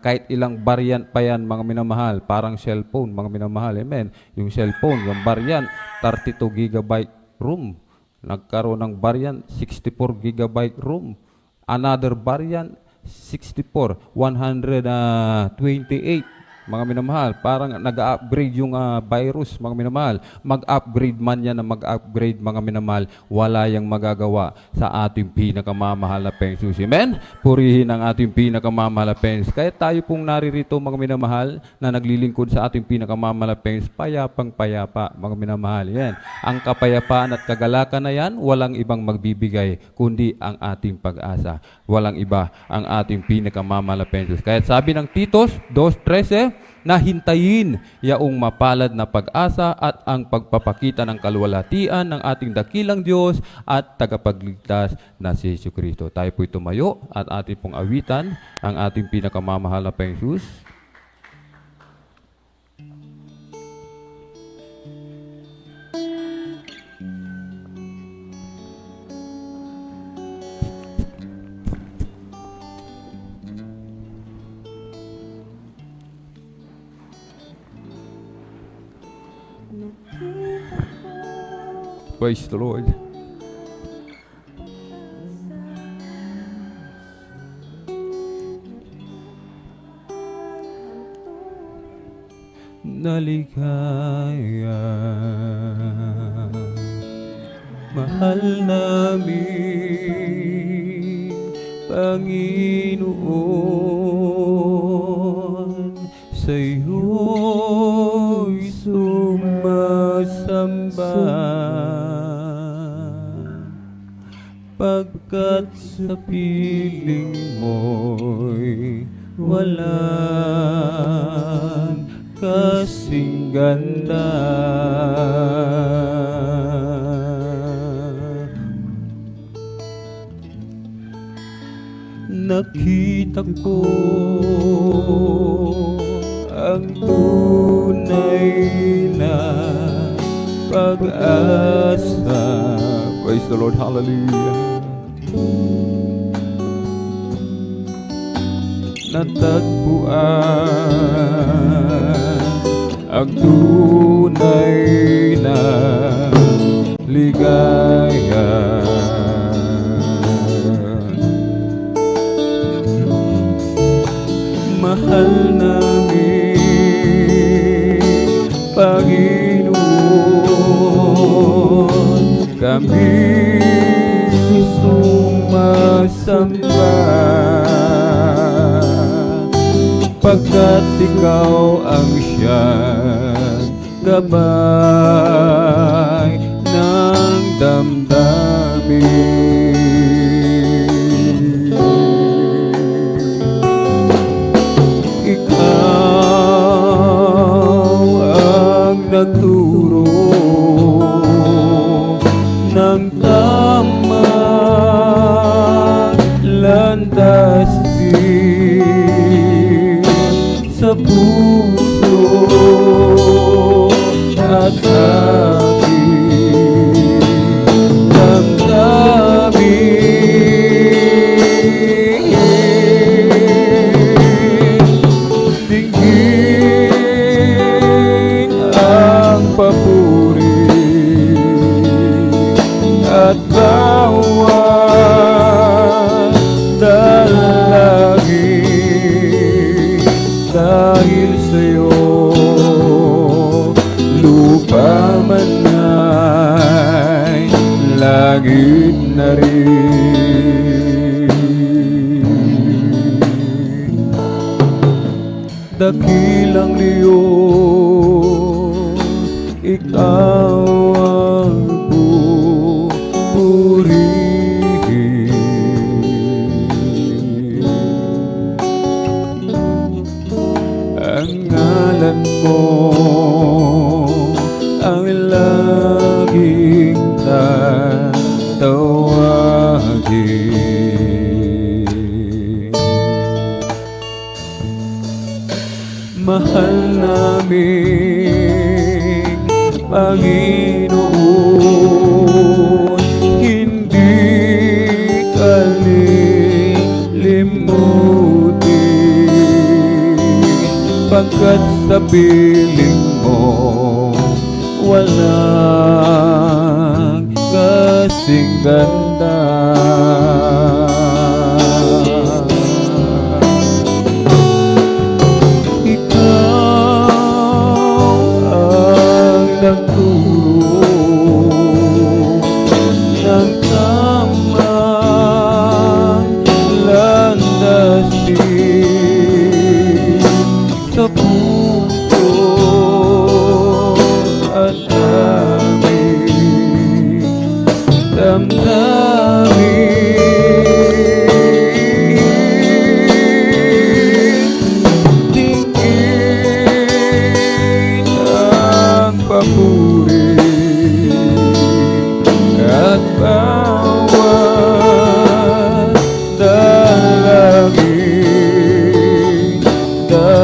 kahit ilang variant pa yan, mga minamahal, parang cellphone, mga minamahal, amen. Yung cellphone, yung variant, 32 gigabyte room. Nagkaroon ng variant, 64 gigabyte room. Another variant, 64, 128 mga minamahal. Parang nag-upgrade yung virus, mga minamahal. Mag-upgrade man yan na mag-upgrade, mga minamahal. Wala yang magagawa sa ating pinakamamahal na pensus. Amen? Purihin ang ating pinakamamahal na pensus. Kaya tayo pong naririto, mga minamahal, na naglilingkod sa ating pinakamamahal na pensus, payapang payapa, mga minamahal. Yan. Ang kapayapaan at kagalakan na yan, walang ibang magbibigay, kundi ang ating pag-asa. Walang iba ang ating pinakamamahal na pensus. Kaya sabi ng Titos 2:13, na hintayin yaong mapalad na pag-asa at ang pagpapakita ng kaluwalhatian ng ating dakilang Diyos at tagapagligtas na si Jesucristo. Tayo po'y tumayo at ating pong awitan ang ating pinakamamahal na pensus. Praise the Lord. Naligaya, mahal namin Panginoon, sa iyo'y sumasamba, pagkat sa piling mo'y walang kasing ganda. Nakita ko ang tunay na pag-asa. Praise the Lord, hallelujah. Natagpuan ang tunay na ligaya. Mahal namin Panginoon, kami sumasamba, pagkat ikaw ang siyang gabay ng damdamin. Nagturo ng tamang landas din sa puso at aking damdamin. Dinggin ang papuri at bawat dalangin, dahil sa'yo lupa man ay langit na rin. Dakilang Diyos, ikaw ang purihin. Ang ngalan mo ang laging tatawagin. Mahal namin Panginoon, hindi kalilimutin, pagkat sa piling mo walang kasing ganda. Ikaw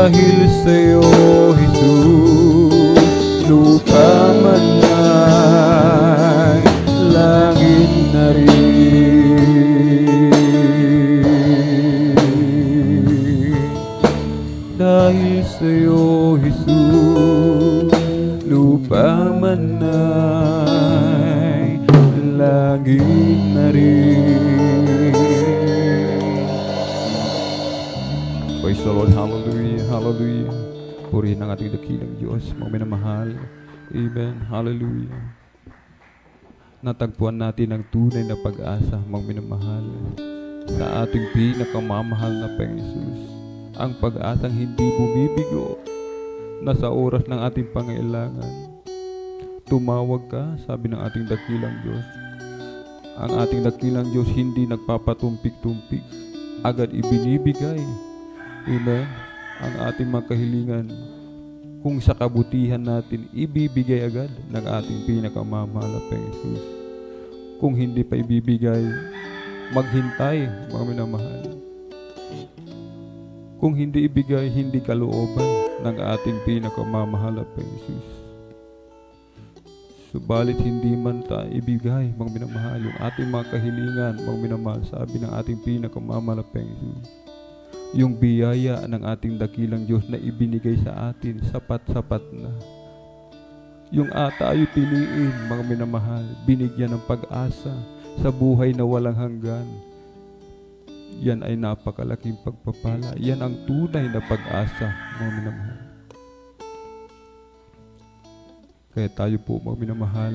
Dahil sa'yo, Jesus, lupa man ay langit na rin. Dahil sa'yo, Jesus, lupa man ay langit na rin. Praise the Lord, hallelujah, hallelujah. Purihin ang ating dakilang Diyos, mga minamahal. Amen, hallelujah. Natagpuan natin ang tunay na pag-asa, mga minamahal, sa ating pinakamamahal na Panginoon. Ang pag-asang hindi bumibigo na sa oras ng ating pangailangan. Tumawag ka, sabi ng ating dakilang Diyos. Ang ating dakilang Diyos hindi nagpapatumpik-tumpik, agad ibinibigay. Amen. Ang ating mga kahilingan, kung sa kabutihan natin, ibibigay agad ng ating pinakamamahal na Panginoon. Kung hindi pa ibibigay, maghintay, mga minamahal. Kung hindi ibigay, hindi kalooban ng ating pinakamamahal na Panginoon. Subalit hindi man tayo ibigay, mga minamahal, yung ating mga kahilingan, mga minamahal, sabi ng ating pinakamamahal na Panginoon. Yung biyaya ng ating dakilang Diyos na ibinigay sa atin, sapat-sapat na. Yung tayo piliin, mga minamahal, binigyan ng pag-asa sa buhay na walang hanggan. Yan ay napakalaking pagpapala. Yan ang tunay na pag-asa, mga minamahal. Kaya tayo po, mga minamahal,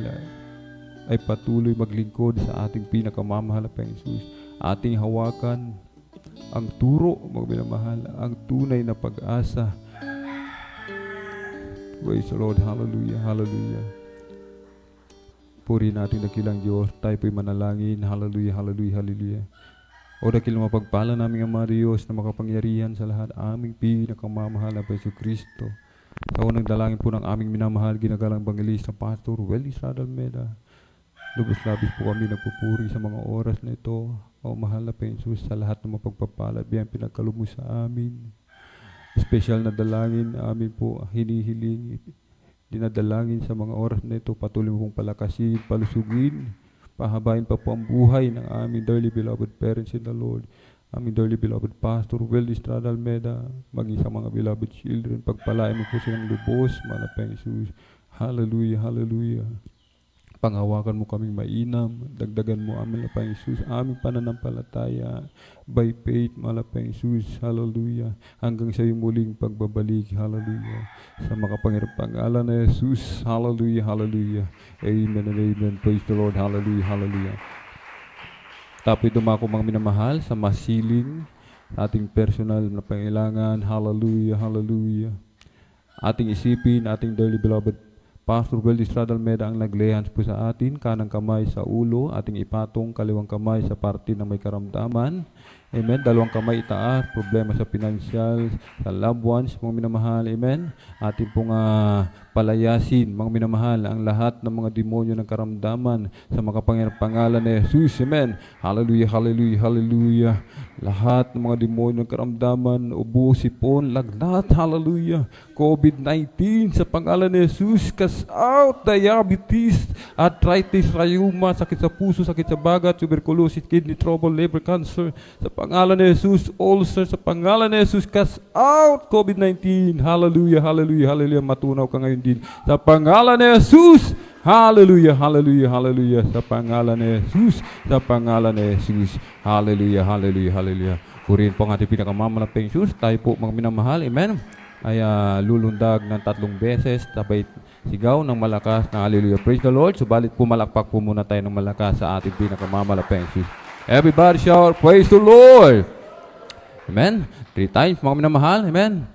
ay patuloy maglingkod sa ating pinakamamahal na Panginoon. Ating hawakan ang turo, mga minamahal, ang tunay na pag-asa. Praise the Lord, hallelujah, hallelujah. Puri natin dakilang Diyos, tayo po'y manalangin, hallelujah, hallelujah, hallelujah. O dakilang mapagpala namin ang mga Diyos na makapangyarihan sa lahat, aming pinakamamahal na Yesu Kristo. Sa unang dalangin po ng aming minamahal, ginagalang Bangalista, Pastor Welly Almeida. Lubos-labis po kami nagpupuri sa mga oras na ito. O mahal na Panginoon, sa lahat ng mapagpapala, biyang pinagkaloob mo sa amin. Special na dalangin amin po hinihiling, dinadalangin sa mga oras na ito. Patuloy mo pong palakasin, palusugin, pahabain pa po ang buhay ng aming dearly beloved parents in the Lord. Aming dearly beloved Pastor Welly Almeida, maging sa mga beloved children, pagpalain mo po silang lubos, mahal na Panginoon. Hallelujah, hallelujah. Panghawakan mo kaming mainam, dagdagan mo amin na Panginoon, aming pananampalataya, by faith, mahal na Panginoon, hallelujah, hanggang sa iyong muling pagbabalik, hallelujah, sa makapangyarang pangalan na Jesus, hallelujah, hallelujah, amen and amen, praise the Lord, hallelujah, hallelujah. Tapoy dumako mga minamahal sa masiling, ating personal na pangailangan, hallelujah, hallelujah. Ating isipin, ating dearly beloved Pastor Welly Almeida ang naglehans po sa atin, kanang kamay sa ulo, ating ipatong kaliwang kamay sa parte na may karamdaman. Amen. Dalawang kamay itaas, problema sa pinansyal, sa loved ones, mga minamahal. Amen. Ating pong palayasin, mga minamahal, ang lahat ng mga demonyo ng karamdaman sa makapangyarang pangalan ni Jesus. Amen. Hallelujah, hallelujah, hallelujah. Lahat ng mga demonyo ng karamdaman, ubo, sipon, lagnat, hallelujah. COVID-19 sa pangalan ni Jesus, cast out diabetes, arthritis, rheuma, sakit sa puso, sakit sa bagat, tuberculosis, kidney trouble, liver cancer, sa pangalan ni Jesus, ulcer, sa pangalan ni Jesus, cast out COVID-19. Hallelujah, hallelujah, hallelujah. Matunaw ka ngayon din. Sa pangalan ni Jesus, hallelujah, hallelujah, hallelujah. Sa pangalan ni Jesus, sa pangalan ni Jesus. Hallelujah, hallelujah, hallelujah. Purihin po ang ating pinakamamalaking Jesus. Tayo po mga minamahal, amen, ay lulundag ng 3 beses, sabay sigaw ng malakas na hallelujah, praise the Lord. Subalit pumalakpak po muna tayo ng malakas sa ating pinakamamalaking Jesus. Everybody shout, praise the Lord. Amen. 3 times, mga minamahal. Amen.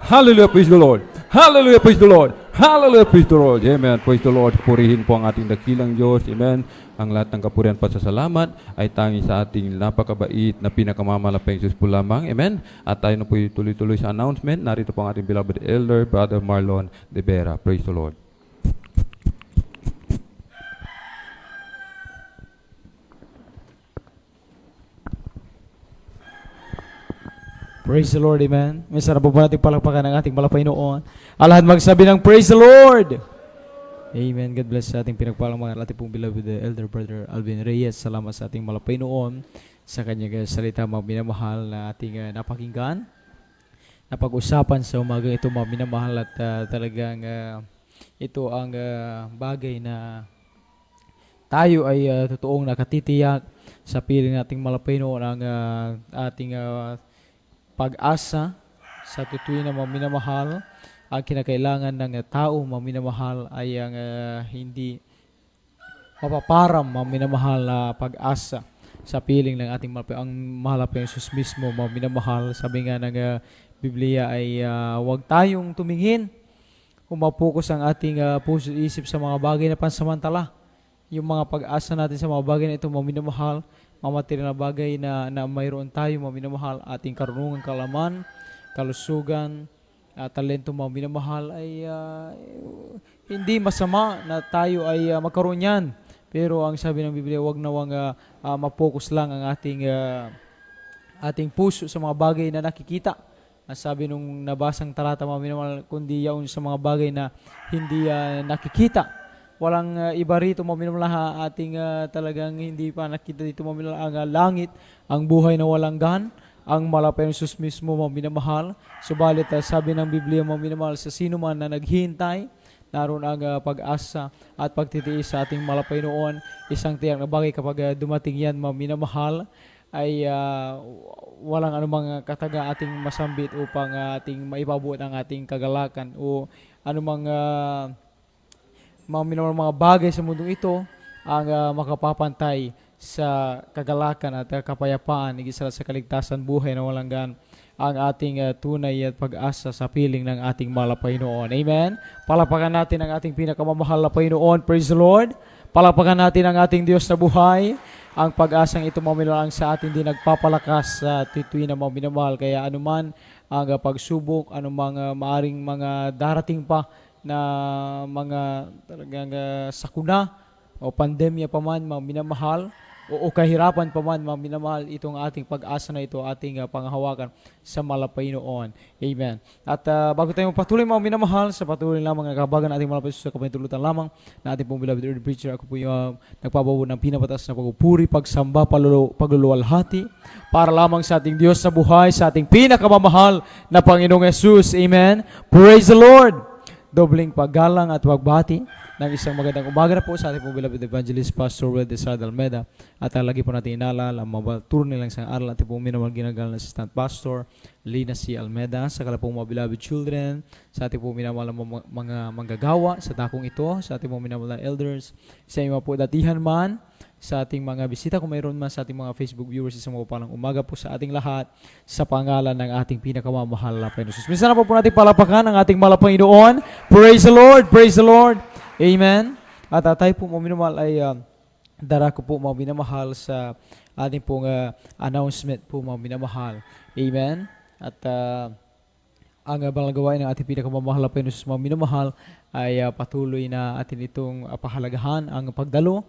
Hallelujah, praise the Lord. Hallelujah, praise the Lord. Hallelujah, praise the Lord. Amen. Praise the Lord. Purihin po ang ating dakilang Diyos. Amen. Ang lahat ng kapurihan pa sa salamat ay tanging sa ating napakabait na pinakamamalaking Jesus po lamang. Amen. At tayo na po tuloy-tuloy sa announcement. Narito po ang ating beloved elder, Brother Marlon De Vera. Praise the Lord. Praise the Lord, amen. May sarap po natin palakpakan ng ating Panginoon. Lahat magsabi ng Praise the Lord! Amen. God bless sa ating pinagpalang mga ating pong beloved Elder Brother Alvin Reyes. Salamat sa ating Panginoon sa kanyang salita mga minamahal na ating napakinggan. Napag-usapan sa umagang ito mga minamahal at talagang ito ang bagay na tayo ay totoong nakatitiyak sa piling nating Panginoon ang ating pag-asa sa tutuin na mga minamahal. Ang kinakailangan ng tao mga minamahal ay ang hindi mapaparam mga minamahal na pag-asa sa piling ng ating ang mahal pa Jesus mismo mga minamahal. Sabi nga ng Biblia ay huwag tayong tumingin, umapokus ang ating puso isip sa mga bagay na pansamantala. Yung mga pag-asa natin sa mga bagay na ito mga minamahal, mga material na bagay na mayroon tayo mga minamahal, ating karunungan, kalaman, kalusugan, talento mga minamahal ay hindi masama na tayo ay magkaroon yan. Pero ang sabi ng Biblia, wag nawang mapokus lang ang ating puso sa mga bagay na nakikita. Ang sabi nung nabasang talata mga minamahal, kundi yaon sa mga bagay na hindi nakikita. Walang iba rito mga minamahal, ating talagang hindi pa nakita dito mga minamahal, ang langit, ang buhay na walang gan, ang malapay ng Jesus mismo mga minamahal. Subalit sabi ng Biblia mga minamahal, sa sino man na naghihintay, naroon ang pag-asa at pagtitiis sa ating malapay noon. Isang tiyak na bagay kapag dumating yan mga minamahal, ay walang anumang kataga ating masambit upang ating maipabuot ang ating kagalakan o anumang mga minamahal mga bagay sa mundong ito ang makapapantay sa kagalakan at kapayapaan, higit sa kaligtasan buhay na walang gan, ang ating tunay at pag-asa sa piling ng ating malapay noon. Amen? Palapakan natin ang ating pinakamamahal na Panginoon. Praise the Lord. Palapakan natin ang ating Diyos na buhay. Ang pag-asang ito mamilang sa atin din nagpapalakas sa tituin na mga minamahal. Kaya anuman ang pagsubok, anumang maaring mga darating pa na mga talagang sakuna o pandemya pa man mga minamahal, o kahirapan pa man mga minamahal, itong ating pag-asa na ito, ating panghawakan sa malapay noon. Amen. At bago tayo patuloy mga minamahal, sa patuloy lamang ang kabagan ating malapay sa kapahintulutan lamang na ating pong beloved early preacher, ako po yung nagpabawo ng pinapatas na pagpupuri, pagsamba, pagluluwalhati para lamang sa ating Diyos na buhay, sa ating pinakamamahal na Panginoong Jesus. Amen. Praise the Lord. Dobling paggalang at pagbati ng isang magandang umaga na po sa ating pong beloved evangelist Pastor Will de Sard Almeda. At lagi po natin inaalala ang mabaturo nilang isang aral at pong minamahal ginagalang na Assistant Pastor Lina C. Almeda, sa kalapong mga beloved children, sa ating pong minamahal mga manggagawa sa dakong ito, sa ating pong minamahal na elders, sa inyo po datihan man, sa ating mga bisita, kung mayroon man sa ating mga Facebook viewers, isang mapapalang umaga po sa ating lahat sa pangalan ng ating pinakamamahal na Panginoon. Minsan na po natin palapakan ang ating mahal na Panginoon. Praise the Lord! Praise the Lord! Amen! At tayo po mga minamahal ay dara ko po mga minamahal sa ating pong announcement po mga minamahal. Amen! At ang balagawain ng ating pinakamamahal na Panginoon mga minamahal ay patuloy na atin itong pahalagahan ang pagdalo.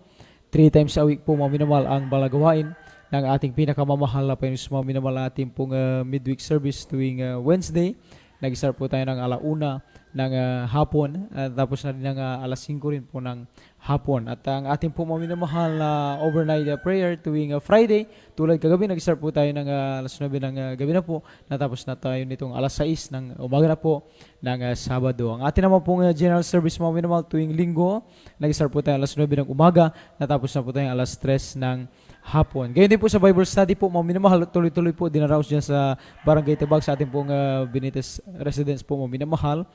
3 times a week po mga minamahal ang balagawain ng ating pinakamamahal na Panginoon mga minamahal, ating pong midweek service tuwing Wednesday. Nag-start po tayo ng 1:00 ng hapon, tapos na rin ng 5:00 rin po ng hapon. At ang ating po mga minamahal na overnight prayer tuwing Friday, tulad kagabi, nag-start po tayo ng 9:00 ng gabi na po, natapos na tayo nitong 6:00 ng umaga na po ng Sabado. Ang ating naman pong general service mga minamahal tuwing Linggo, nag-start po tayo 9:00 ng umaga, natapos na po tayo 3:00 ng hapon. Ganyan din po sa Bible study po mga minamahal, tuloy-tuloy po dinaraos dyan sa Barangay Tibag sa ating pong Benitez Residence po mga minamahal.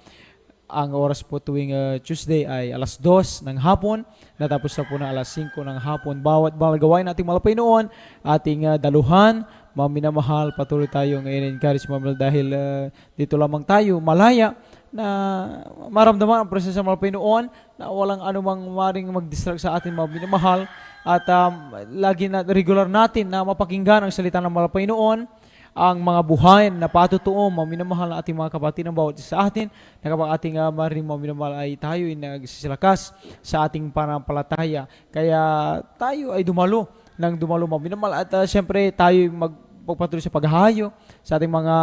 Ang oras po tuwing Tuesday ay 2:00 ng hapon, natapos na po ng 5:00 ng hapon. Bawat balagawain nating malapay noon, ating daluhan, mga minamahal, patuloy tayong encourage mga dahil dito lamang tayo malaya na maramdaman ang presensya ng malapay noon, na walang anumang maring mag-distract sa atin mga minamahal, at lagi na regular natin na mapakinggan ang salita ng malapay noon, ang mga buhay na patutuo, mga minamahal na ating mga kapatid ng bawat isa sa atin, na kapag ating maring mga minamahal ay tayo ay nagsisilakas sa ating panampalataya. Kaya tayo ay dumalo mga minamahal, at siyempre tayo pagpatuloy sa paghahayo sa ating mga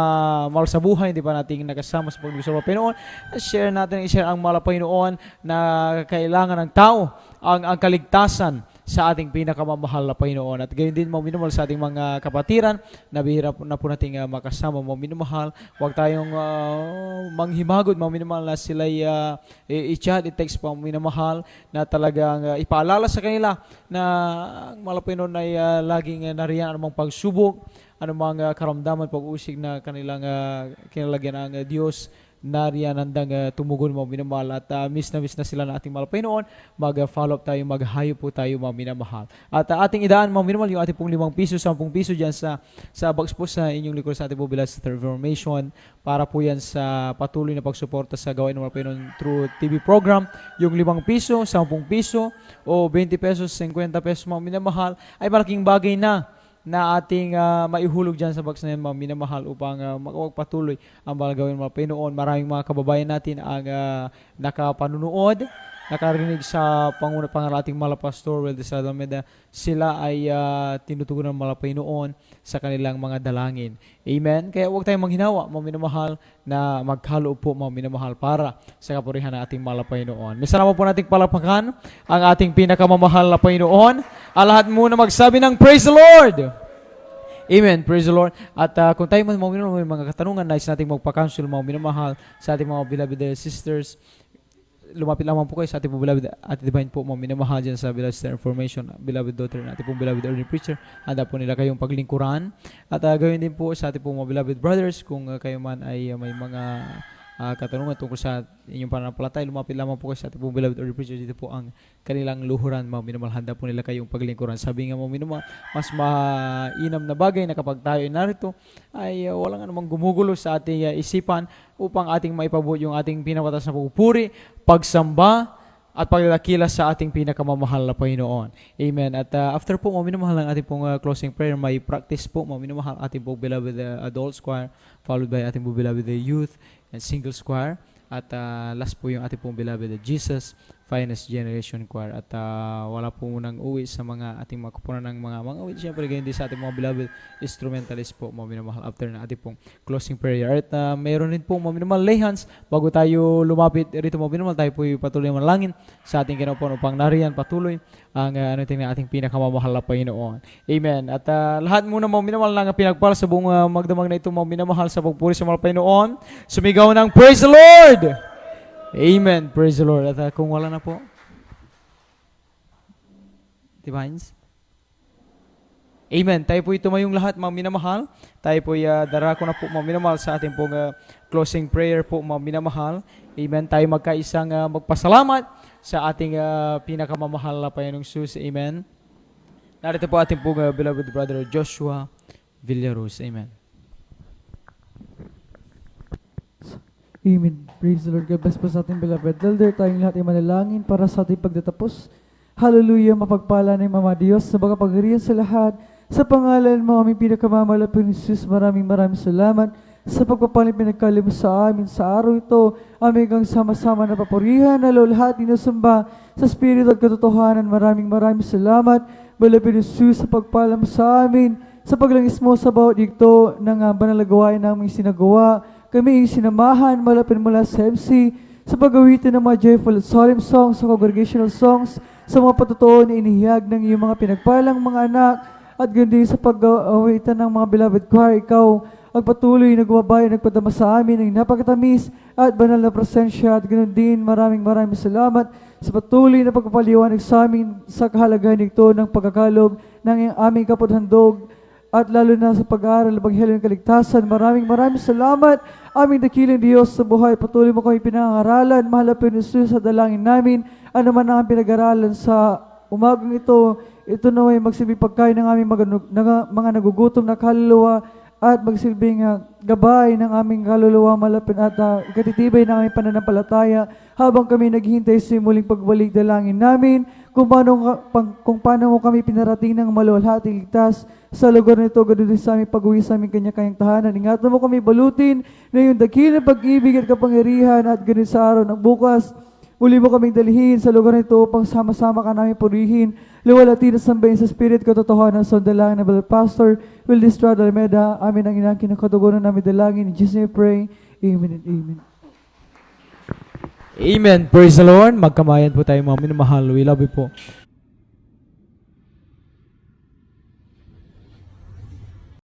mahal sa buhay, hindi pa natin nakasama sa paglingkod sa Panginoon. I-share ang mahal na Panginoon na kailangan ng tao ang kaligtasan sa ating pinakamamahal na Panginoon. At gayon din, mga minamahal, sa ating mga kapatiran, nabihira na po nating makasama, mga minamahal. Huwag tayong manghimagod, mga minamahal, na sila'y i-chat, i-text pa, mga minamahal, na talagang ipaalala sa kanila na ang mahal na Panginoon ay laging nariyan anumang pagsubok, anumang karamdaman, pag-usig na kanilang kinalagyan ng Diyos, nariyan handang tumugon, mga minamahal, at miss na sila na ating mahal na Panginoon. Mag-follow up tayo, maghayo po tayo, mga minamahal. At ating idaan, mga minamahal, yung ating pong 5 piso, 10 piso dyan sa box po sa inyong likod sa ating po bilang sa information, para po yan sa patuloy na pagsuporta sa gawain ng mga Panginoon through TV program. Yung 5 piso, 10 piso, o 20 pesos, 50 pesos, mga minamahal, ay malaking bagay na ating maihulog dyan sa box na yan, mga minamahal, upang makapagpatuloy ang gawin mga Panginoon. Maraming mga kababayan natin ang nakapanunood, nakarinig sa pangalan ating mahal na Pastor Weldes Alameda. Sila ay tinutugon ng mga Panginoon sa kanilang mga dalangin. Amen? Kaya huwag tayong manghinawa, mga minamahal, na magkaloob po, mga minamahal, para sa kapurihan ng ating mahal na Panginoon. Misa naman po nating palapakan ang ating pinakamamahal na Panginoon. Lahat muna magsabi ng Praise the Lord! Amen. Praise the Lord. At kung tayo mga minamahal, may mga katanungan, nais nating magpa-counsel, mga minamahal, sa ating mga beloved sisters, lumapit lamang po kayo sa ating pong beloved at divine po, mga minamahal dyan sa beloved sister information, beloved daughter na ating pong beloved early preacher. Handa po nila kayong paglingkuran. At gawin din po sa ating pong mga beloved brothers, kung kayo man ay may mga katanungan tungkol sa inyong pananampalataya, lumapit lamang po kayo sa ating pong beloved early preacher. Dito po ang kanilang luhuran, mga minamahal. Handa po nila kayong paglingkuran. Sabi nga, mga minamahal, mas mainam na bagay na kapag tayo narito ay walang anumang gumugulo sa ating isipan, upang ating maipabuot yung ating pinakatas na pagpupuri, pagsamba, at pagdakila sa ating pinakamamahal na Panginoon. Amen. At after po, mga minamahal, ng ating pong closing prayer, may practice po, mga minamahal, ating pong beloved adults choir, followed by ating pong beloved youth and singles choir. At last po yung ating pong beloved Jesus Finest Generation Choir. At wala po munang uwi sa mga ating mga kupunan ng mga uwi. Siyempre, ganyan din sa ating mga beloved instrumentalist po, mga minamahal, after na ating pong closing prayer. At mayroon din po, mga minamahal, lay hands. Bago tayo lumapit rito, mga minamahal, tayo po patuloy manalangin sa ating Kinapon upang nariyan patuloy ang ating pinakamamahal na Panginoon. Amen. At lahat muna, mga minamahal, lang pinagpala sa buong magdamag na ito, mga minamahal, sa pagpuri sa mga Panginoon. Sumigaw ng Praise the Lord! Amen. Praise the Lord. At kung wala na po, Divines? Amen. Tayo po tumayong lahat, mga minamahal. Tayo po darako na po, mga minamahal, sa ating pong closing prayer po, mga minamahal. Amen. Tayo magkaisang magpasalamat sa ating pinakamamahal na Panginoong Jesus. Amen. Narito po ating pong beloved brother Joshua Villaros. Amen. Amen. Praise the Lord. God bless po sa ating beloved elder. Tayong lahat ay manalangin para sa ating pagtatapos. Hallelujah. Mapagpala ng Mama Diyos sa pagkapagharian sa lahat. Sa pangalan mo, aming pinakamamalapin Jesus, maraming salamat sa pagpapaling pinagkalim sa amin sa araw ito. Aming kang sama-sama na papurihan na lulhati na samba sa Espiritu at katotohanan. Maraming salamat. Malapit Jesus sa pagpala mo sa amin, sa paglangis mo sa bawat dikto ng banal na gawain naming sinagawa. Kami sinamahan, malapit mula sa MC, sa pag-awitin ng mga joyful at solemn songs, sa congregational songs, sa mga patutuo na inihiyag ng iyong mga pinagpalang mga anak, at ganun sa pag-awitan ng mga beloved choir. Ikaw ang patuloy na gumabay, nagpadama sa amin ng napakatamis at banal na presensya. At ganun din, maraming salamat sa patuloy na pagpapaliwanag sa amin sa kahalagahan nito ng pagkakalog ng aming kaputhandog, at lalo na sa pag-aaral ng Ebanghelyo ng Kaligtasan. Maraming salamat, aming dakilang Diyos sa buhay. Patuloy mo kami pinangaralan. Mahal na Panginoon, sa dalangin namin, ano man ang pinag-aralan sa umagang ito, ito na ay magsilbing pagkain ng aming mga nagugutom na kaluluwa, at magsilbing gabay ng aming kaluluwa, malapit at ikatitibay ng aming pananampalataya habang kami naghihintay sa muling pagbalik. Dalangin namin kung paano mo kami pinarating ng maluwalhating ligtas sa lugar nito, ganoon din sa aming pag-uwi sa aming kanya-kanyang tahanan. Ingatan mo kami balutin na yung dakilang pag-ibig at kapangyarihan, at ganoon sa araw ng bukas, Muli mo kaming dalhin sa lugar nito upang sama-sama ka namin purihin. Luwalatin at sambahin sa Spirit katotohanan sa dalangin ng Brother Pastor Will Distrado Almeda. Amin ang inang kinakatugunan namin dalangin. In Jesus' name we pray. Amen and amen. Amen. Praise the Lord. Magkamayan po tayo mga minamahal. We love you po.